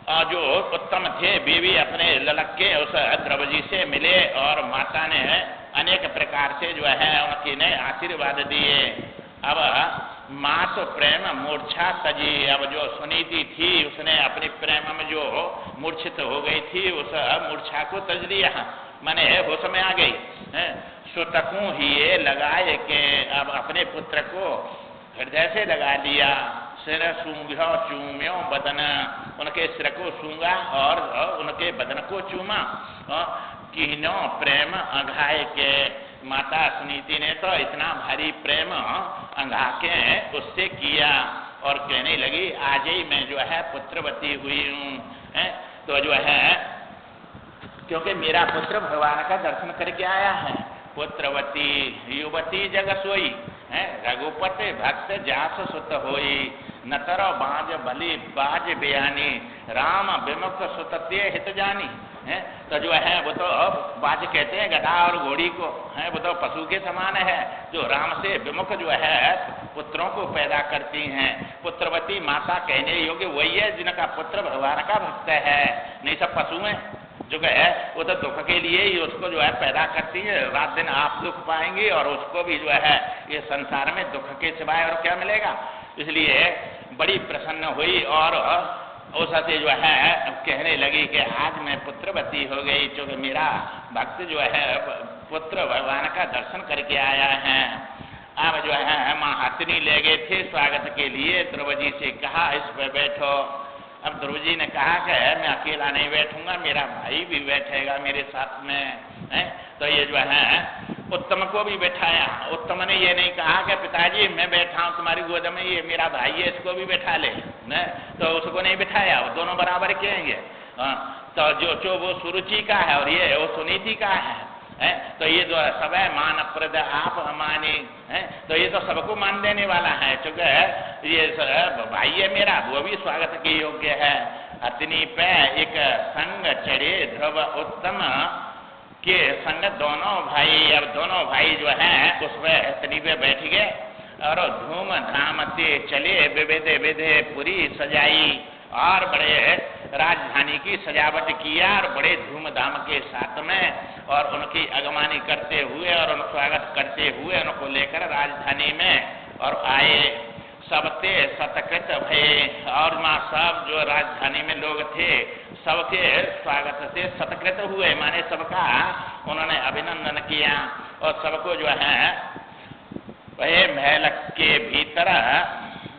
और जो उत्तम थे बीवी अपने ललक के उस ध्रुव जी से मिले और माता ने अनेक प्रकार से जो है उनकी ने आशीर्वाद दिए। अब माँ तो प्रेम मूर्छा तजी। अब जो सुनीति थी उसने अपनी प्रेम में जो मूर्छित हो गई थी उस मूर्छा को तज दिया, माने होश में आ गई। सुतकू ही ये लगाए के अब अपने पुत्र को हृदय से लगा लिया। सिर सूंघ्यो चूम्यो बदन, उनके सिर को सूंघा और उनके बदन को चूमा। किनो प्रेम अघाय के। माता सुनीति ने तो इतना भारी प्रेम अंघा के उससे किया और कहने लगी आज ही मैं जो है पुत्रवती हुई हूँ। तो जो है क्योंकि मेरा पुत्र भगवान का दर्शन करके आया है। पुत्रवती युवती जग सोई है, रघुपति भक्त जास सुत होई। नतर बाज बलि बाज बयानी, राम विमुख सुतते हित जानी है। तो जो है वो तो बाज कहते हैं गधा और घोड़ी को है, वो तो पशु के समान है जो राम से विमुख जो है पुत्रों को पैदा करती हैं। पुत्रवती माता कहने योग्य वही है जिनका पुत्र भगवान का भक्त है, नहीं सब पशु हैं जो है वो तो दुख के लिए ही उसको जो है पैदा करती है। रात दिन आप दुख पाएंगे और उसको भी जो है ये संसार में दुख के सिवाय और क्या मिलेगा। इसलिए बड़ी प्रसन्न हुई और उससे जो है कहने लगी कि आज मैं पुत्रवती हो गई क्योंकि मेरा भक्त जो है पुत्र भगवान का दर्शन करके आया है। अब जो है महात्नी ले गए थे स्वागत के लिए। ध्रुव जी से कहा इस पर बैठो। अब ध्रुव जी ने कहा कि मैं अकेला नहीं बैठूंगा, मेरा भाई भी बैठेगा मेरे साथ में है। तो ये जो है उत्तम को भी बैठाया। उत्तम ने ये नहीं कहा कि पिताजी मैं बैठा हूं तुम्हारी गोद में, ये मेरा भाई है इसको भी बैठा ले, न? तो उसको नहीं बैठाया, वो दोनों बराबर कहेंगे। तो जो वो सुरुचि का है और ये वो सुनीति का है, तो ये जो सब है मान प्रद आप अमानी है, तो ये तो सबको मान देने वाला है, चूंकि ये भाई है मेरा, वो भी स्वागत के योग्य है। अतनी पे एक संग चढ़े ध्रुव उत्तम के संग दोनों भाई, अब दोनों भाई जो है उसमें अतनी पे बैठ गए और धूम धाम से चले, विविधे विधे पूरी सजाई और बड़े राजधानी की सजावट किया और बड़े धूमधाम के साथ में और उनकी अगवानी करते हुए और उनका स्वागत करते हुए उनको लेकर राजधानी में और आए। सबते सतकृत भये, और माँ सब जो राजधानी में लोग थे सबके स्वागत से सतकृत हुए, माने सबका उन्होंने अभिनंदन किया और सबको जो है वह महल के भीतर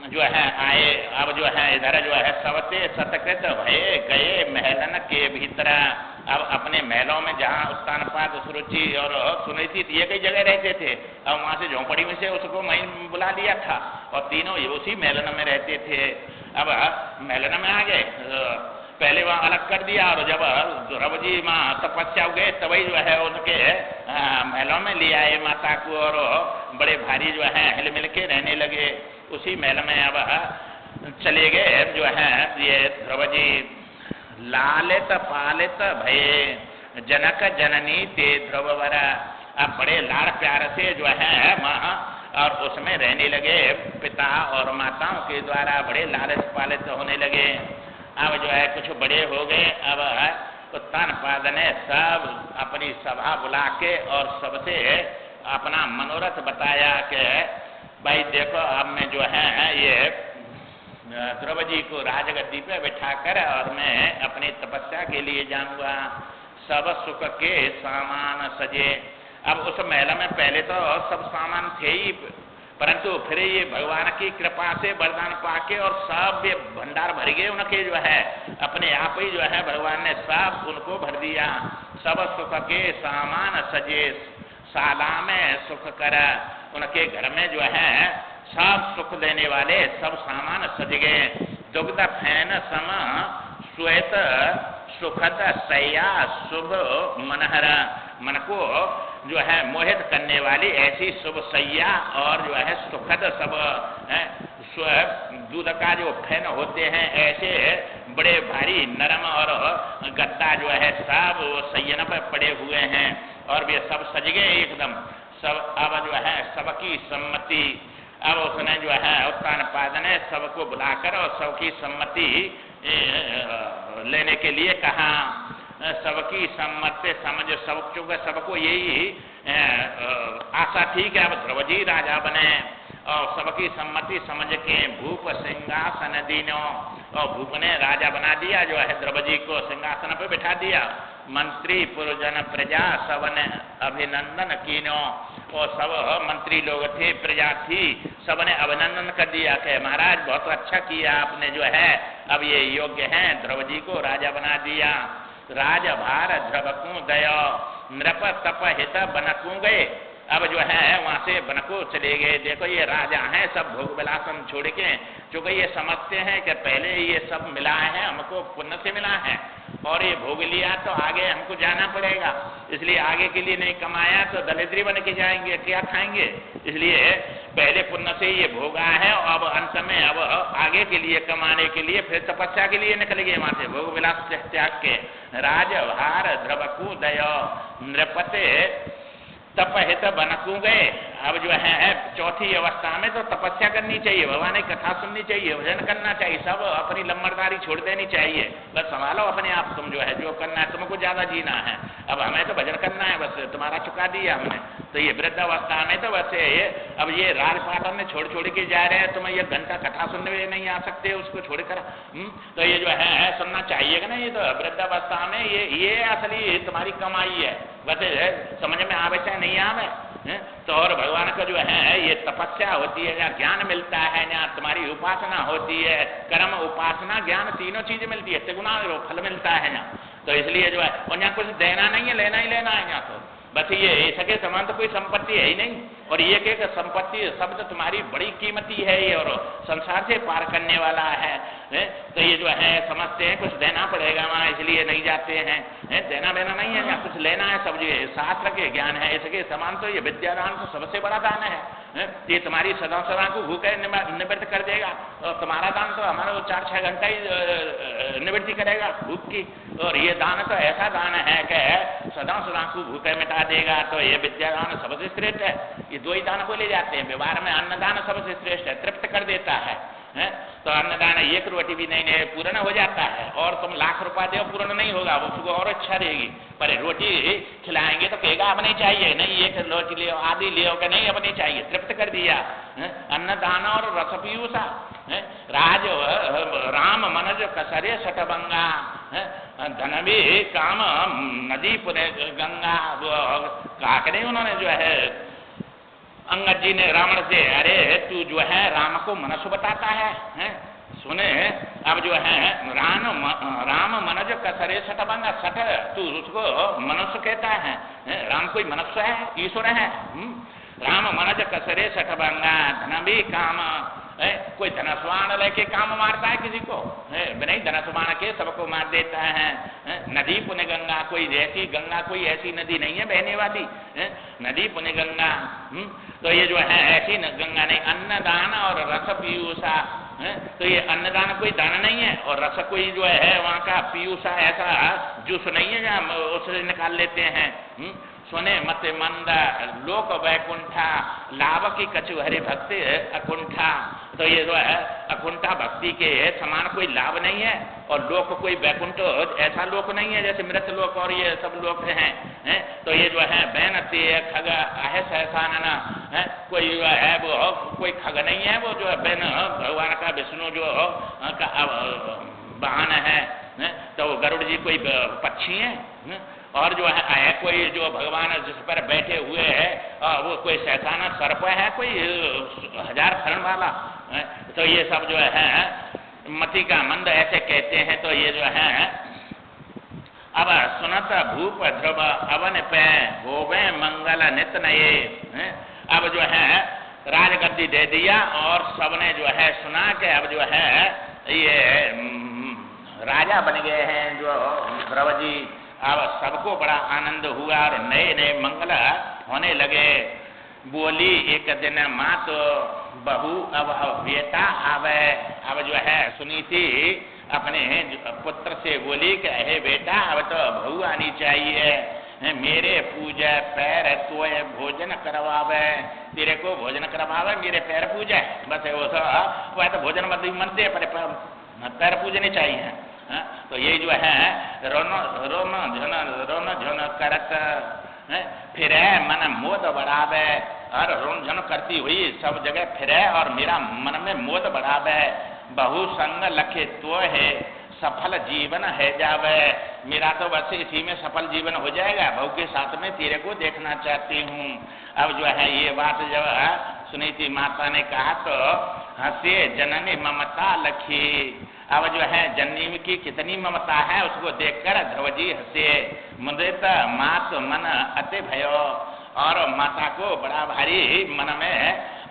जो है आए। अब जो है इधर जो है सबते सतकृत भये गए महलन के भीतर, अब अपने महलों में जहाँ उत्तानपाद सुरुचि और सुनीति ये कई जगह रहते थे, अब वहां से झोंपड़ी में से उसको मैं बुला लिया था और तीनों उसी महलन में रहते थे। अब महलन में आ गए, पहले वहां अलग कर दिया और जब ध्रुव जी माँ तपस्या गए तभी जो है उनके महलों में ले आए माता को और बड़े भारी जो है हिल मिल के रहने लगे उसी महल में। अब चले गए जो है ये ध्रुव जी लालित पालित भये जनक जननी ते ध्रुववर, अब बड़े लाड़ प्यार से जो है माँ और उसमें रहने लगे, पिता और माताओं के द्वारा बड़े लालित पालित होने लगे। अब जो है कुछ बड़े हो गए, अब उत्तानपाद ने सब अपनी सभा बुला के और सबसे अपना मनोरथ बताया कि भाई देखो अब मैं जो है ये ध्रुव जी को राजगद्दी पे बैठाकर और मैं अपनी तपस्या के लिए जाऊंगा, सब सुख के सामान सजे। अब उस महल में पहले तो सब सामान थे ही, परंतु फिर ये भगवान की कृपा से वरदान पाके और सब ये भंडार भर गए उनके जो है, अपने आप ही जो है भगवान ने सब उनको भर दिया। सब सुख के सामान सजे साला में सुख कर, उनके घर में जो है सब सुख देने वाले सब सामान सज गए। दुग्ध फैन सम श्वेत सुखद सैया शुभ मनहरा, मन को जो है मोहित करने वाली ऐसी शुभ सैया और जो है सुखद सब दूध का जो फैन होते हैं ऐसे बड़े भारी नरम और गद्दा जो है सब सैयन पर पड़े हुए हैं और वे सब सज गए एकदम सब। अब जो है सबकी सम्मति, अब उसने जो है उत्तानपाद ने सबको बुलाकर और सबकी सम्मति लेने के लिए कहा। सबकी सम्मति समझ सबको यही आशा थी कि अब ध्रुव जी राजा बने और सबकी सम्मति समझ के भूप सिंहासन दीनो, और भूप ने राजा बना दिया जो है ध्रुव जी को सिंहासन पर बैठा दिया। मंत्री पुरजन प्रजा सबन अभिनंदन कीनो, और सब मंत्री लोग थे प्रजा थी सबने अभिनंदन कर दिया कि महाराज बहुत अच्छा किया आपने जो है अब ये योग्य हैं, ध्रुव जी को राजा बना दिया। राज भार ध्रुवकू दया नृप तप हित बनकू गए, अब जो है वहां से बनको चले गए। देखो ये राजा हैं सब भोग विलासन छोड़ के, क्योंकि ये समझते हैं कि पहले ये सब मिला है हमको पुण्य से मिला है और ये भोग लिया तो आगे हमको जाना पड़ेगा, इसलिए आगे के लिए नहीं कमाया तो दरिद्री बन के जाएंगे, क्या खाएंगे, इसलिए पहले पुण्य से ये भोगा है और अब अंत में अब आगे के लिए कमाने के लिए फिर तपस्या के लिए निकल गए वहां से भोग विलास त्याग के। राजभार ध्रुवकू दया नृपते तपहित बनकू गए, अब जो है चौथी अवस्था में तो तपस्या करनी चाहिए, भगवान की कथा सुननी चाहिए, भजन करना चाहिए, सब अपनी लम्बरदारी छोड़ देनी चाहिए, बस संभालो अपने आप, तुम जो है जो करना है तुमको ज्यादा जीना है, अब हमें तो भजन करना है, बस तुम्हारा चुका दिया हमने। तो ये वृद्धावस्था में तो बस अब ये राजपाटन में छोड़ छोड़ के जा रहे हैं, तुम ये घंटा कथा सुनने में नहीं आ सकते उसको छोड़कर, तो ये जो है सुनना चाहिएगा ना, ये तो वृद्धावस्था में ये असली तुम्हारी कमाई है, बस समझ में आवे चाहे नहीं आवे। तो और भगवान का जो है ये तपस्या होती है, जहाँ ज्ञान मिलता है, जहाँ तुम्हारी उपासना होती है, कर्म उपासना ज्ञान तीनों चीजें मिलती है, तिगुना फल मिलता है यहाँ, तो इसलिए जो है और यहाँ कुछ देना नहीं है, लेना ही लेना है यहाँ, तो बस ये सके समान तो कोई संपत्ति है ही नहीं, और ये एक संपत्ति शब्द तुम्हारी बड़ी कीमती है ये, और संसार से पार करने वाला है। तो ये जो है समझते हैं कुछ देना पड़ेगा वहाँ, इसलिए नहीं जाते हैं। देना देना नहीं है, कुछ लेना है, सब ये शास्त्र के ज्ञान है। इसके समान तो ये विद्यादान तो सबसे बड़ा दान है। ये तुम्हारी सदा सदा को भूखे निवृत्त कर देगा, और तुम्हारा दान तो हमारा 4-6 घंटा ही निवृत्ति करेगा भूख की। और ये दान तो ऐसा दान है कि सदा सदा को भूखे मिटा देगा। तो ये विद्यादान सबसे श्रेष्ठ है। ये 2 ही दान को ले जाते हैं। व्यवहार में अन्नदान सबसे श्रेष्ठ है, तृप्त कर देता है। तो अन्नदान 1 रोटी भी नहीं पूर्ण हो जाता है, और तुम लाख रुपया दो पूर्ण नहीं होगा, वो उसको और अच्छा देगी। पर रोटी खिलाएंगे तो कहेगा अब नहीं चाहिए, नहीं 1 रोटी ले आधी ले कि नहीं अब नहीं चाहिए, तृप्त कर दिया। अन्नदान और रस पीयूषा राज राम मनज कसरे सटबंगा धन भी काम नदी पुणे गंगा। कहा करें उन्होंने जो है अंगद जी ने रावण से, अरे तू जो है राम को मनुष्य बताता है? सुने अब जो है राम मनज कसरे सटबंगा, सट तू उसको मनुष्य कहता है? राम कोई मनुष्य है? ईश्वर है? राम मनज कसरे सटबंगा धन भी काम। कोई धनस्वान लेके काम मारता है किसी को? नहीं, धनस्वान के सबको मार देता है। नदी पुण्य गंगा, कोई ऐसी गंगा कोई ऐसी नदी नहीं है बहने वाली, नदी पुण्य गंगा। तो ये जो है ऐसी गंगा नहीं। अन्नदान और रस पीयूषा, तो ये अन्नदान कोई दान नहीं है, और रस कोई जो है वहाँ का पीयूषा ऐसा जूस नहीं है जहाँ उसे निकाल लेते हैं। सुने मत मंद लोक वैकुंठा लाभ की कछु हरि भक्ति अकुंठा। तो ये जो है अकुंठा भक्ति के समान कोई लाभ नहीं है, और लोक कोई वैकुंठ ऐसा लोक नहीं है जैसे मृत लोक और ये सब लोक हैं। तो ये जो है बैनते खग आहे सहसानना, कोई जो है वो कोई खग नहीं है, वो जो है बैन भगवान का विष्णु जो वाहन है। तो गरुड़ जी कोई पक्षी है, और जो है कोई जो भगवान जिस पर बैठे हुए है वो कोई सहसाना सर्प है, कोई 1000 फरण वाला। तो ये सब जो है मति का मंद ऐसे कहते हैं। तो ये जो है अब सुनत भूप ध्रुव अवन पे होवे मंगल नित नये। अब जो है राजगद्दी दे दिया, और सबने जो है सुना के अब जो है ये राजा बन गए हैं जो ध्रुव जी। अब सबको बड़ा आनंद हुआ, और नए नए मंगल होने लगे। बोली एक दिन माँ तो बहू अब बेटा आवे। अब जो है सुनीति अपने पुत्र से बोली कि हे बेटा अब तो बहू आनी चाहिए, मेरे पूजा पैर तोय भोजन करवावे। तेरे को भोजन करवावे, मेरे पैर पूजा। बस वो वह तो भोजन मत मनते पर पैर पूजने चाहिए। तो ये जो है रोन झुन करत फिर मन मोद बढ़ावे, और रोन झुन करती हुई सब जगह फिरे, और मेरा मन में मोद बढ़ावे। बहु संग लखे तो है सफल जीवन है जावे। मेरा तो बस इसी में सफल जीवन हो जाएगा, बहू के साथ में तेरे को देखना चाहती हूँ। अब जो है ये बात जब सुनीति माता ने कहा तो हंसे जननी ममता लखी। अब जो है जननी की कितनी ममता है उसको देखकर ध्रुव जी हंसे। मुदित मात मन अति भयो, और माता को बड़ा भारी मन में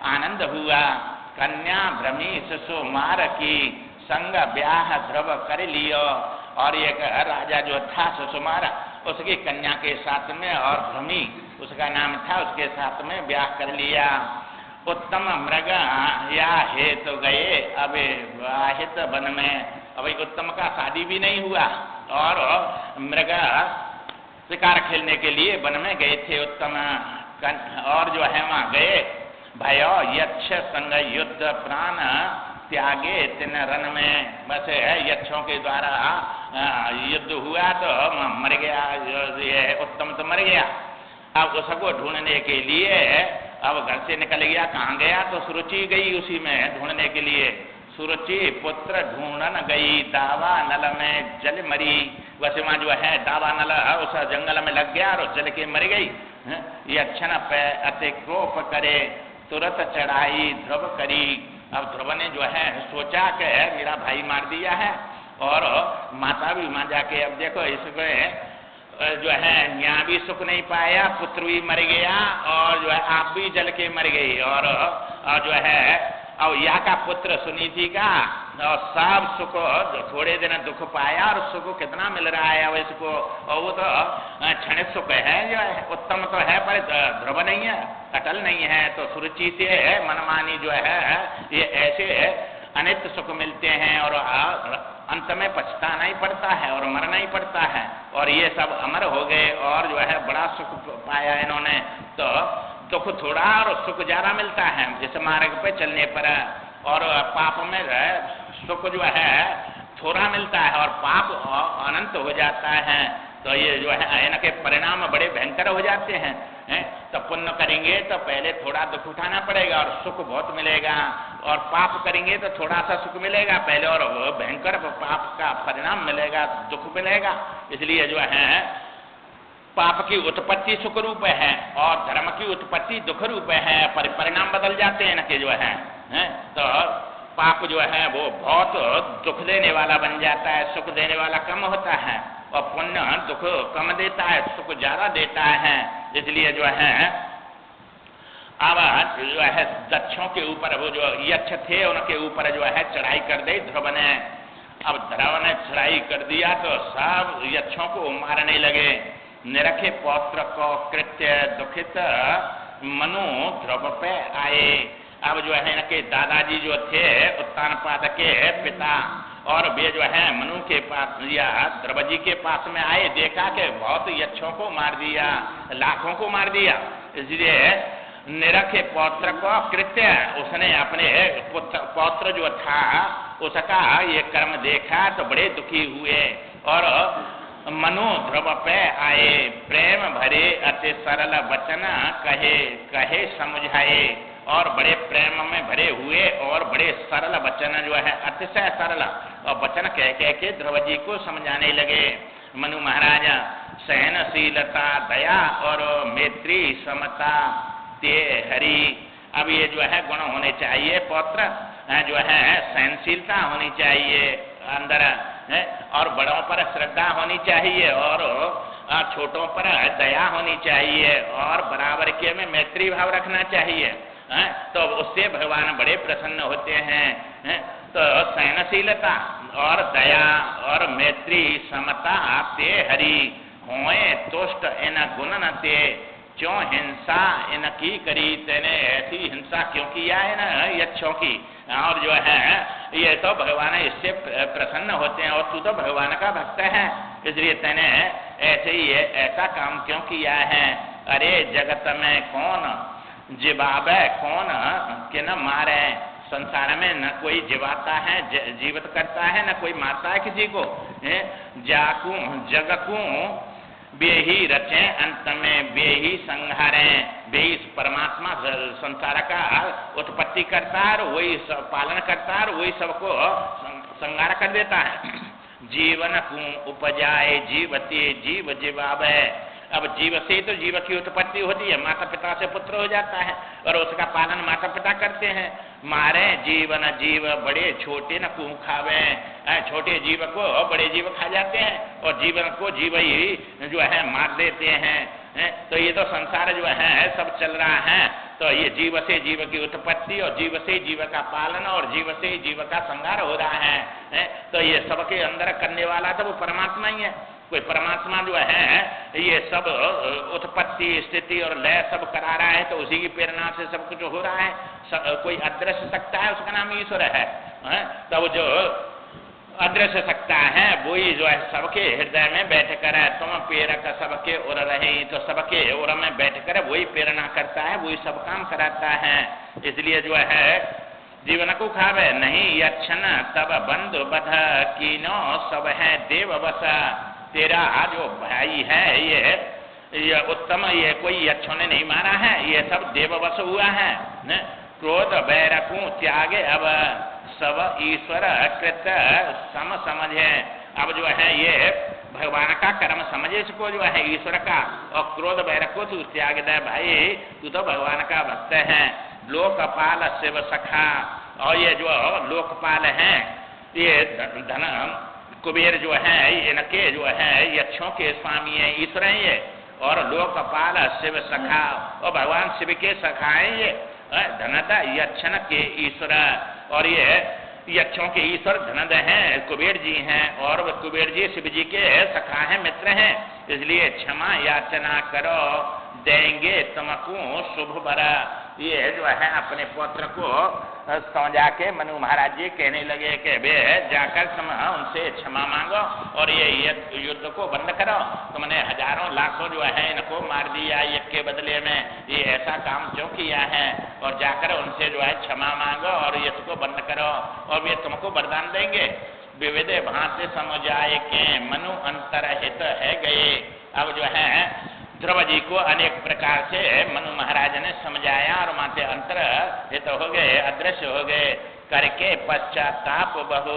आनंद हुआ। कन्या भ्रमी सुमार की संग ब्याह ध्रुव कर लियो। और एक राजा जो था सुमार, उसकी कन्या के साथ में, और भ्रमी उसका नाम था, उसके साथ में ब्याह कर लिया। उत्तम मृग या हेतु तो गए अब वाहित वन में। अब उत्तम का शादी भी नहीं हुआ, और मृग शिकार खेलने के लिए वन में गए थे उत्तम। और जो है वहाँ गए, भयो यक्ष संग युद्ध प्राण त्यागे तिन रन में। बस यक्षों के द्वारा युद्ध हुआ तो मर गया, ये उत्तम तो मर गया। अब उसको ढूंढने के लिए अब घर से निकल गया। कहाँ गया? तो सुरुचि गई उसी में ढूंढने के लिए। सुरुचि पुत्र ढूंढन गई दावा नल में जल मरी। वैसे वहाँ जो है दावा नल उस जंगल में लग गया और जल के मर गई। ये क्षण पे अति क्रोप करे तुरंत चढ़ाई ध्रुव करी। अब ध्रुव ने जो है सोचा कि मेरा भाई मार दिया है, और माता भी वहाँ जाके अब देखो इसको जो है यहाँ भी सुख नहीं पाया, पुत्र भी मर गया और जो है आप भी जल के मर गई, और जो है और यहाँ का पुत्र सुनीति का और सब सुख थोड़े दिन दुख पाया, और सुख कितना मिल रहा है अब इसको, और वो तो क्षणिक सुख है, जो है उत्तम तो है पर ध्रुव नहीं है, अटल नहीं है। तो सुरुचि से मनमानी जो है ये ऐसे अनित्य सुख मिलते हैं, और अंत में पछताना ही पड़ता है और मरना ही पड़ता है, और ये सब अमर हो गए और जो है बड़ा सुख पाया इन्होंने। तो दुख थोड़ा और सुख ज्यादा मिलता है इस मार्ग पे चलने पर, और पाप में सुख जो है थोड़ा मिलता है और पाप अनंत हो जाता है। तो ये जो है इनके परिणाम बड़े भयंकर हो जाते हैं। तो पुण्य करेंगे तो पहले थोड़ा दुख उठाना पड़ेगा और सुख बहुत मिलेगा, और पाप करेंगे तो थोड़ा सा सुख मिलेगा पहले और भयंकर पाप का परिणाम मिलेगा, दुख मिलेगा। इसलिए जो है पाप की उत्पत्ति सुख रूप है और धर्म की उत्पत्ति दुख रूप है, परिणाम बदल जाते हैं इनके जो है। तो पाप जो है वो बहुत दुख देने वाला बन जाता है, सुख देने वाला कम होता है, और पुण्य दुख कम देता है, सुख ज्यादा देता है। इसलिए जो है अब जो है दक्षों के ऊपर वो जो यक्ष थे उनके ऊपर जो है चढ़ाई कर दी ध्रुव ने। अब ध्रुव ने चढ़ाई कर दिया तो सब यक्षों को मारने लगे। निरखे पौत्र को कृत्य दुखित मनु ध्रुव पे आए। अब जो है इनके दादाजी जो थे उत्तानपाद के पिता, और वे जो है मनु के पास या ध्रुव जी के पास में आए, देखा कि बहुत यक्षों को मार दिया, लाखों को मार दिया। इसलिए निरखे पौत्र को कृत्य, उसने अपने पौत्र जो था उसका ये कर्म देखा तो बड़े दुखी हुए, और मनु ध्रुव पे आए। प्रेम भरे अति सरल वचन कहे कहे समझाए, और बड़े प्रेम में भरे हुए और बड़े सरल वचन जो है अतिशय सरल और वचन कह कह के ध्रुव जी को समझाने लगे। मनु महाराज सहनशीलता दया और मैत्री समता ते हरि। अब ये जो है गुण होने चाहिए, पौत्र जो है सहनशीलता होनी चाहिए अंदर है, और बड़ों पर श्रद्धा होनी चाहिए, और छोटों पर दया होनी चाहिए, और बराबर के में मैत्री भाव रखना चाहिए। तो उससे भगवान बड़े प्रसन्न होते हैं। तो सहनशीलता और दया और मैत्री समता ते हरि होए तुष्ट इन गुण न ते, क्यों हिंसा इनकी करी तेने, ऐसी हिंसा क्यों किया है ना यक्षों की, और जो है ये तो भगवान इससे प्रसन्न होते हैं, और तू तो भगवान का भक्त है, इसलिए तेने ऐसे ही ऐसा काम क्यों किया है। अरे जगत में कौन जिबावे कौन के न मारे, संसार में न कोई जिवाता है जीवित करता है, न कोई मारता है किसी को। जाकू जगकू वे ही रचे अंत में वे ही संहारे। वे ही परमात्मा संसार का उत्पत्ति करता है और वही सब पालन करता है और वही सबको संहार कर देता है। जीवन को उपजाए जीवते जीव जीवावे। अब जीव से तो जीव की उत्पत्ति होती है, माता पिता से पुत्र हो जाता है और उसका पालन माता पिता करते हैं। मारे जीवन जीव बड़े छोटे न को खावे, छोटे जीव को बड़े जीव खा जाते हैं और जीवन को जीव ही जो है मार देते हैं। तो ये तो संसार जो है सब चल रहा है। तो ये जीव से जीव की उत्पत्ति और जीव से जीव का पालन और जीव से जीव का संहार हो रहा है। तो ये सबके अंदर करने वाला तो वो परमात्मा ही है। कोई परमात्मा जो है ये सब उत्पत्ति स्थिति और लय सब करा रहा है, तो उसी की प्रेरणा से सब कुछ हो रहा है। कोई अदृश्य सत्ता है, उसका नाम ईश्वर है। तो जो अदृश्य सत्ता है वही जो है सबके हृदय में बैठ कर है। तुम प्रेरक सबके उर रहे, तो सबके उर में बैठ कर वही प्रेरणा करता है, वही सब काम कराता है। इसलिए जो है जीवन को खावे नहीं यक्षण तब बंधु बध कीनो सब है देव बस। तेरा जो भाई है ये उत्तम, ये कोई यक्षों ने नहीं मारा है, ये सब देववश हुआ है। क्रोध बैरकू त्यागे अब सब ईश्वर कृत सम समझे। अब जो है ये भगवान का कर्म समझे इसको जो है ईश्वर का, और क्रोध बैरकू तू त्याग दे भाई, तू तो भगवान का भक्त है। लोकपाल शिव सखा, और ये जो लोकपाल है ये धन कुबेर जो है इनके जो है यक्षों के स्वामी है, ईश्वर है ये, और लोकपाल शिव सखा और भगवान शिव के सखा है ये। धनदा यक्षण के ईश्वर, और ये यक्षों के ईश्वर धनद हैं, कुबेर जी हैं, और कुबेर जी शिव जी के सखा हैं, मित्र हैं। इसलिए क्षमा याचना करो, देंगे तुमको शुभ बरा। ये जो है अपने पुत्र को समझा के मनु महाराज जी कहने लगे कि बे जाकर तुम उनसे क्षमा मांगो और ये युद्ध को बंद करो। तुमने हजारों लाखों जो है इनको मार दिया एक के बदले में, ये ऐसा काम क्यों किया है, और जाकर उनसे जो है क्षमा मांगो और युद्ध को बंद करो, और वे तुमको वरदान देंगे। विविध भांति समझाए के मनु अंतरहित है गए। अब जो है ध्रुव जी को अनेक प्रकार से मनु महाराज ने समझाया और माते अंतर हित हो गए, अदृश्य हो गए। करके पश्चाताप बहु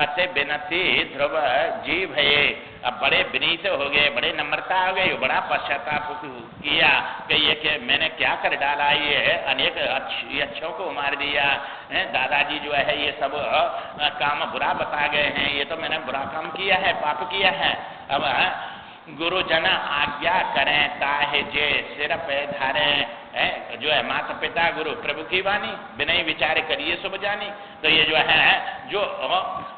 अति विनती ध्रुव जी भये। अब बड़े विनीत हो गए, बड़े नम्रता हो गई, बड़ा पश्चाताप किया कि ये कि मैंने क्या कर डाला, ये अनेक अच्छों को मार दिया, दादाजी जो है ये सब काम बुरा बता गए हैं, ये तो मैंने बुरा काम किया है, पाप किया है। अब गुरुजन आज्ञा करें ताहे जे सिर पे धारे, जो है माता पिता गुरु प्रभु की वाणी, बिना विचार करिए सब जानी। तो ये जो है जो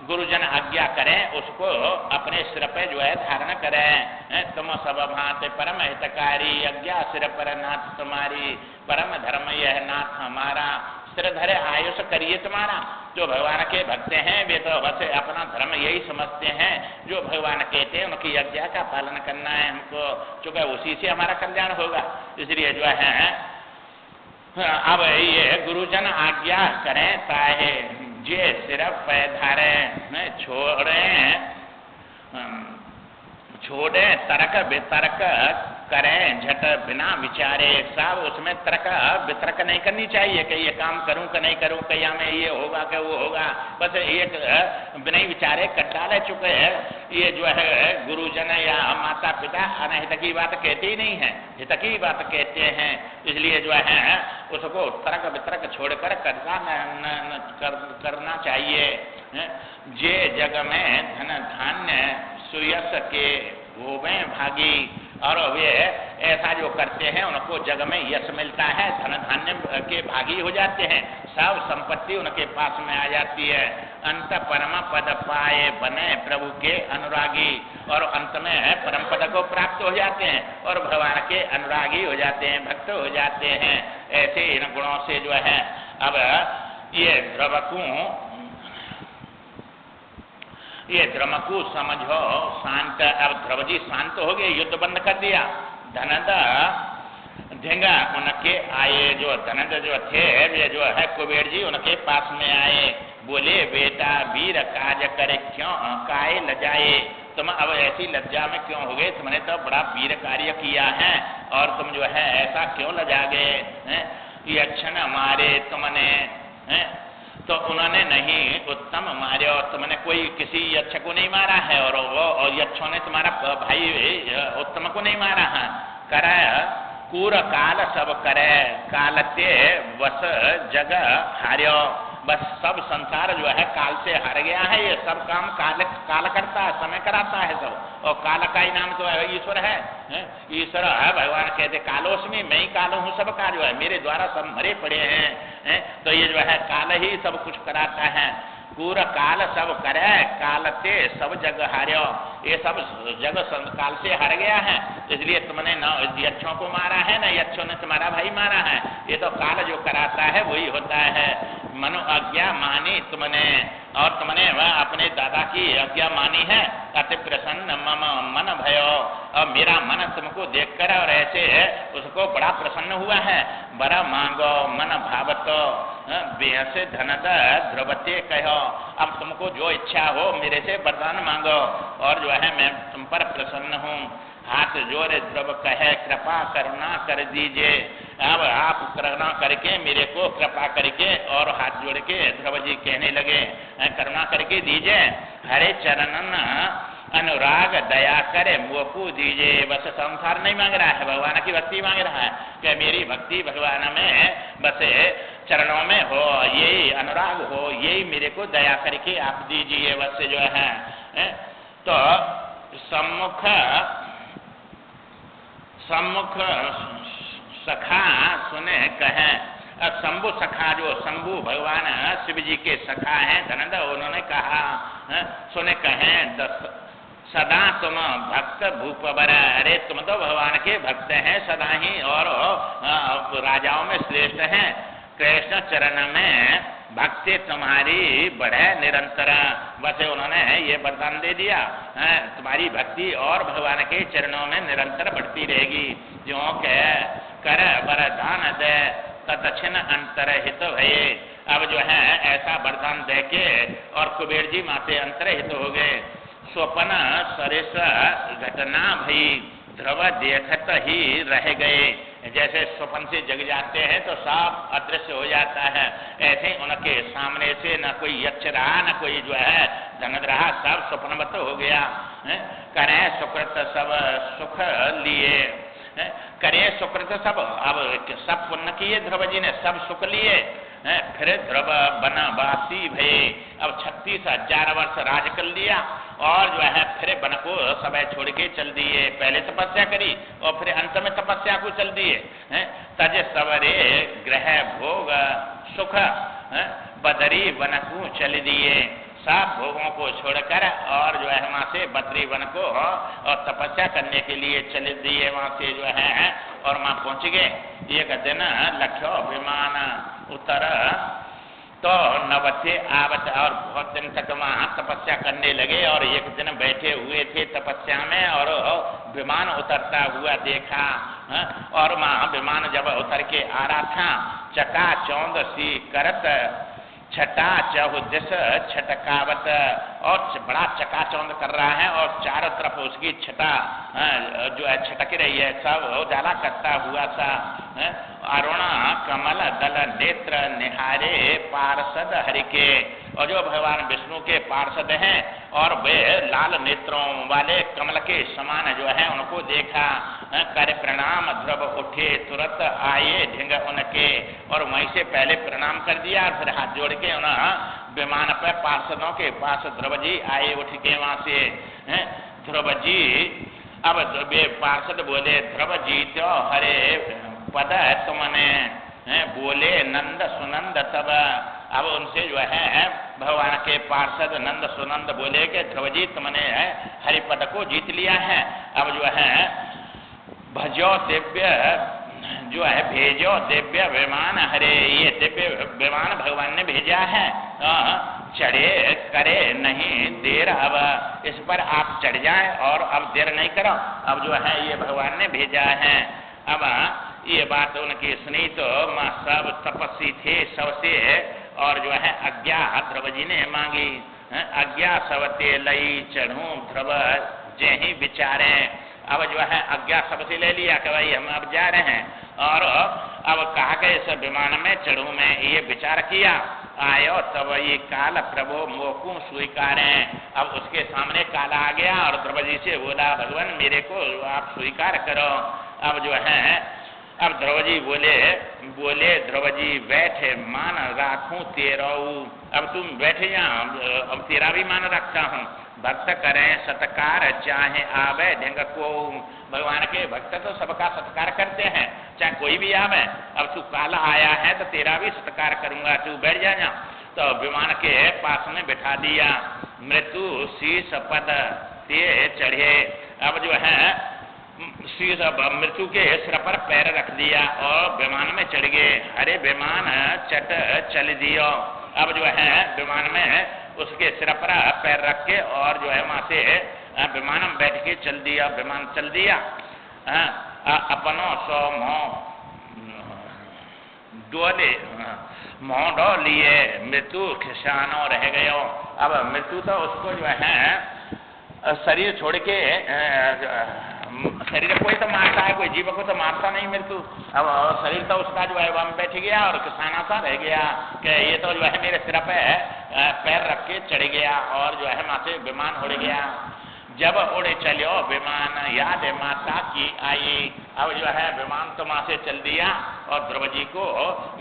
गुरुजन आज्ञा करें उसको अपने सिर पे जो है धारण करें। तुम सब भांति परम हितकारी, आज्ञा सिर पर नाथ तुम्हारी, परम धर्म यह नाथ हमारा, सिर धरे आयुष करिए तुम्हारा। जो भगवान के भक्त हैं वे तो बस अपना धर्म यही समझते हैं, जो भगवान कहते हैं उनकी आज्ञा का पालन करना है हमको, चूंकि उसी से हमारा कल्याण होगा। इसलिए जो है अब ये गुरुजन आज्ञा करें ताहे जे सिर पे धारे, छोड़े तर्क वितर्क करें झट बिना विचारे। सब उसमें तर्क वितर्क नहीं करनी चाहिए कि ये काम करूं कि नहीं करूं, कि या में ये होगा कि वो होगा, बस एक बिना विचारे कर डाले चुके हैं। ये जो है गुरुजन या माता पिता अनहित की बात कहते ही नहीं है, हित की बात कहते हैं। इसलिए जो है उसको तर्क वितर्क छोड़कर करना चाहिए। जे जग में धन धान्य सुयस के होवे भागी, और वे ऐसा जो करते हैं उनको जग में यश मिलता है, धन धान्य के भागी हो जाते हैं, सब संपत्ति उनके पास में आ जाती है। अंत परम पद पाए बने प्रभु के अनुरागी, और अंत में परम पद को प्राप्त हो जाते हैं और भगवान के अनुरागी हो जाते हैं, भक्त हो जाते हैं। ऐसे इन गुणों से जो है अब ये ध्रुव को समझो शांत। अब ध्रुव जी शांत हो गए, युद्ध बंद कर दिया। धनद धिंगा उनके आए, जो धनद जो थे वे जो है कुबेर जी उनके पास में आए, बोले बेटा वीर काज करे क्यों काहे लजाए। तुम अब ऐसी लज्जा में क्यों हो गए, तुमने तो बड़ा वीर कार्य किया है और तुम जो है ऐसा क्यों लजा गए। ये क्षण मारे तुमने, तो उन्होंने नहीं उत्तम मारे, और तुमने कोई किसी यक्ष को नहीं मारा है, और यक्षों ने तुम्हारा भाई उत्तम को नहीं मारा है। करे कूर काल सब करे, कालते वस जग हार्यो। बस सब संसार जो है काल से हार गया है, ये सब काम काल करता है, समय कराता है सब, और काल का ही नाम तो है ईश्वर है। ईश्वर है, भगवान कहते कालोस्मी, मैं ही काल हूँ, सब का जो है मेरे द्वारा सब मरे पड़े हैं। तो ये जो है काल ही सब कुछ कराता है। पूरा काल सब करे, कालते सब जग हार्यो। ये सब जग काल से हार गया है, इसलिए तुमने न यक्षों को मारा है न यक्षों ने तुम्हारा भाई मारा है। ये तो काल जो कराता है वही होता है। मनो आज्ञा मानी तुमने, और तुमने वह अपने दादा की आज्ञा मानी है। अति प्रसन्न मम मन भयो, और मेरा मन तुमको देखकर और ऐसे उसको बड़ा प्रसन्न हुआ है। बड़ा मांगो मन भावतो बेहस धनद ध्रुवते कहो। अब तुमको जो इच्छा हो मेरे से वरदान मांगो, और जो है मैं तुम पर प्रसन्न हूँ। हाथ जोड़े ध्रुव कहे कृपा करुणा कर दीजिए। अब आप करुणा करके मेरे को कृपा करके, और हाथ जोड़ के ध्रुव जी कहने लगे करुणा करके दीजिए। हरे चरणन अनुराग दया करे मोकू दीजिए। बस संसार नहीं मांग रहा है, भगवान की भक्ति मांग रहा है कि मेरी भक्ति भगवान में बस चरणों में हो, यही अनुराग हो, यही मेरे को दया करके आप दीजिए। बस जो है तो सम्मुख सखा सुने कहें। अब शंभु सखा, जो शंभु भगवान शिव जी के सखा हैं धनंद, उन्होंने कहा सुने कहें सदा तुम भक्त भूपवर, अरे तुम तो भगवान के भक्त हैं सदा ही और राजाओं में श्रेष्ठ हैं। कृष्ण चरण में भक्ति तुम्हारी बढ़े निरंतर। बस उन्होंने ये वरदान दे दिया, तुम्हारी भक्ति और भगवान के चरणों में निरंतर बढ़ती रहेगी। जो कर वरदान दे तदक्षिण अंतर हित भये। अब जो है ऐसा वरदान दे के और कुबेर जी माते अंतरहित हो गए। स्वप्न सरिस घटना भई, ध्रुव देखत ही रह गए। जैसे स्वप्न से जग जाते हैं तो सब अदृश्य हो जाता है, ऐसे उनके सामने से न कोई यक्ष रहा न कोई जो है धनद रहा, सब स्वप्नवत हो गया। करें सुकृत सब सुख लिए, करें सुकृत सब, अब सब पुण्य किए ध्रुव जी ने, सब सुख लिए। फिर ध्रुव वनवासी भये, अब 36,000 वर्ष राज कर लिया और जो है फिर वन को सब छोड़ के चल दिए। पहले तपस्या करी और फिर अंत में तपस्या को चल दिए। तज सवरे ग्रह भोग सुख, बदरी वन को चल दिए। सब भोगों को छोड़कर और जो है वहां से बद्री वन को और तपस्या करने के लिए चले दिए। वहां से जो है और वहां पहुंच गए। एक दिन लख्यो विमान उतर तो नवते आवत, और बहुत दिन तक वहां तपस्या करने लगे। और एक दिन बैठे हुए थे तपस्या में और विमान उतरता हुआ देखा। और वहां विमान जब उतर के आ रहा था, चका चौंद सी करत छटा चहुदिश छटकावत, और बड़ा चकाचौंध कर रहा है और चारों तरफ उसकी छटा जो है छटक रही है, सब उजाला करता हुआ सा। अरुण कमल दल नेत्र निहारे पार्षद हरि के, और जो भगवान विष्णु के पार्षद हैं और वे लाल नेत्रों वाले कमल के समान जो है उनको देखा। कर प्रणाम ध्रुव उठे तुरंत आए ढिंग उनके, और वहीं से पहले प्रणाम कर दिया और फिर हाथ जोड़ के उन्हें विमान पर पार्षदों के पास ध्रुव जी आए उठ के वहां से। ध्रुव जी, अब वे पार्षद बोले ध्रुव जी तो हरे पद तुमने, बोले नंद सुनंद तब। अब उनसे जो है भगवान के पार्षद नंद सुनंद बोले कि ध्रुव जी तुमने हरिपद को जीत लिया है। अब जो है भजो दिव्य जो है भेजो दिव्य विमान हरे, ये दिव्य विमान भगवान ने भेजा है। चढ़े करे नहीं देर, अब इस पर आप चढ़ जाएं और अब देर नहीं करो। अब जो है ये भगवान ने भेजा है। अब ये बात उनकी सुनी तो माँ सब तपस्वी थे सबसे, और जो है आज्ञा ध्रुव जी ने मांगी। आज्ञा सबते लई चढ़ूं ध्रुव जे ही विचारे। अब जो है आज्ञा सबसे ले लिया कि भाई हम अब जा रहे हैं, और अब कहा कि इस विमान में चढ़ूं मैं, ये विचार किया। आयो तब ये काल प्रभु मोकू स्वीकारे। अब उसके सामने काल आ गया और ध्रुव जी से बोला भगवान मेरे को आप स्वीकार करो। अब जो है अब ध्रुव जी बोले ध्रुव जी बैठे मान राखूं तेरा, अब तुम बैठे जा, अब तेरा भी मान रखता हूँ। भक्त करें सत्कार चाहे आवे ढंग को, भगवान के भक्त तो सबका सत्कार करते हैं चाहे कोई भी आवे। अब तू काला आया है तो तेरा भी सत्कार करूंगा, तू बैठ जा। तो विमान के पास में बैठा दिया। मृत्यु शीश पद ते चढ़े। अब जो है शीश मृत्यु के सिर पर पैर रख दिया और विमान में चढ़ गए। अरे विमान चट चल दियो। अब जो है विमान में उसके सिर पर पैर रख के और जो है वहां से विमान में बैठ के चल दिया। विमान चल दिया। अपनो सो डोले मोह डो लिए मृत्यु खिसानो रह गयो। अब मृत्यु तो उसको जो है शरीर छोड़ के, शरीर कोई तो मारता है, कोई जीव को तो मारता नहीं मृत्यु। अब शरीर तो उसका जो है वहां बैठ गया और किसाना सा रह गया कि ये तो जो है मेरे सिर पे पैर रख के चढ़ गया और जो है वहां से विमान उड़ गया। जब उड़े चलो विमान याद माता की आई। अब जो है विमान तो वहां से चल दिया और ध्रुव जी को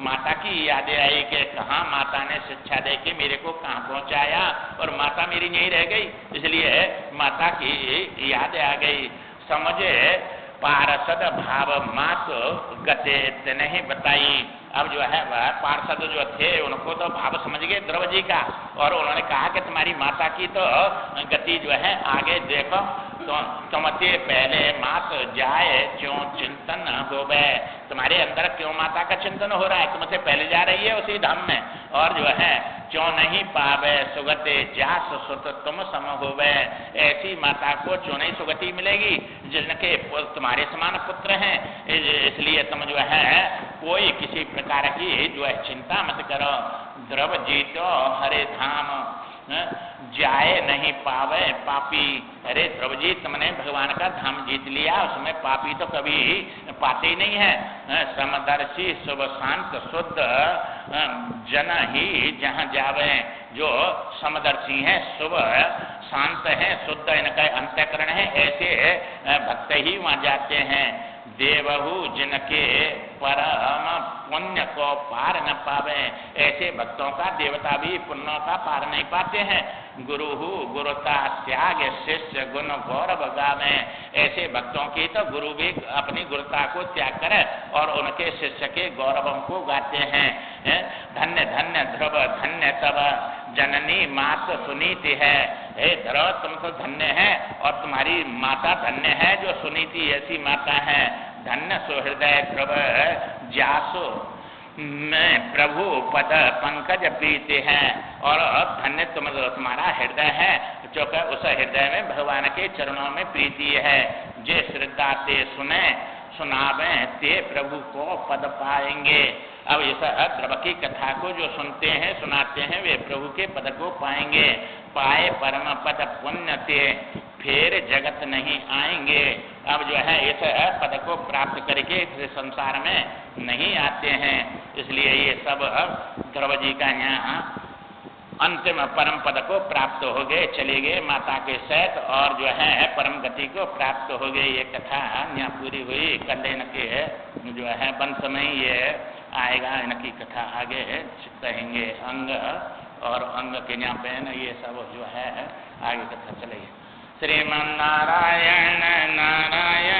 माता की यादें आई कि कहाँ माता ने शिक्षा दे के मेरे को कहाँ पहुंचाया और माता मेरी यहीं रह गई, इसलिए माता की याद आ गई। समझे पार्षद भाव मात गते नहीं बताई। अब जो है वह पार्षद जो थे उनको तो भाव समझ गए ध्रुव जी का, और उन्होंने कहा कि तुम्हारी माता की तो गति जो है आगे देखो, तो तुमते पहले मात जाए क्यों चिंतन हो गए, तुम्हारे अंदर क्यों माता का चिंतन हो रहा है, तुमसे पहले जा रही है उसी धाम में, और जो है क्यों नहीं पावे सुगते जास सुत तुम सम होवे, ऐसी माता को क्यों नहीं सुगति मिलेगी जिनके तुम्हारे समान पुत्र हैं। इसलिए तुम जो है कोई किसी प्रकार की जो है चिंता मत करो। ध्रुव जी तो हरे धाम जाए नहीं पावे पापी। अरे ध्रुव जी तुमने भगवान का धाम जीत लिया, उसमें पापी तो कभी पाते ही नहीं है। समदर्शी शुभ शांत शुद्ध जन ही जहाँ जावे, जो समदर्शी हैं, शुभ शांत हैं, शुद्ध इनका अंतःकरण है, ऐसे भक्त ही वहाँ जाते हैं। देवहु जिनके परम पुण्य को पार न पावे, ऐसे भक्तों का देवता भी पुण्यों का पार नहीं पाते हैं। गुरुहु गुरुता त्याग शिष्य गुण गौरव गावे, ऐसे भक्तों की तो गुरु भी अपनी गुरुता को त्याग करे और उनके शिष्य के गौरवों को गाते हैं। धन्य धन्य ध्रुव धन्य तब जननी मात सुनीति है। हे ध्रुव तुम तो धन्य है और तुम्हारी माता धन्य है जो सुनीति ऐसी माता है। धन्य सुहृदय ध्रुव जासो में प्रभु पद पंकज प्रीति है, और धन्य तुम्हारा हृदय है जो उस हृदय में भगवान के चरणों में प्रीति है। जे श्रद्धा ते सुने सुनावे ते प्रभु को पद पाएंगे। अब इस ध्रुव की कथा को जो सुनते हैं सुनाते हैं वे प्रभु के पद को पाएंगे। पाए परम पद पुण्य ते फिर जगत नहीं आएंगे। अब जो है इस पद को प्राप्त करके इस संसार में नहीं आते हैं, इसलिए ये सब ध्रुव जी का यहाँ अंतिम परम पद को प्राप्त हो गए, चले गए माता के सहित और जो है परम गति को प्राप्त हो गए। ये कथा यहाँ पूरी हुई। कल इनके जो है वंश में ये आएगा, इनकी कथा आगे कहेंगे। अंग और अंग के यहाँ पे ये सब जो है आगे कथा चलेगी। श्रीमन नारायण नारायण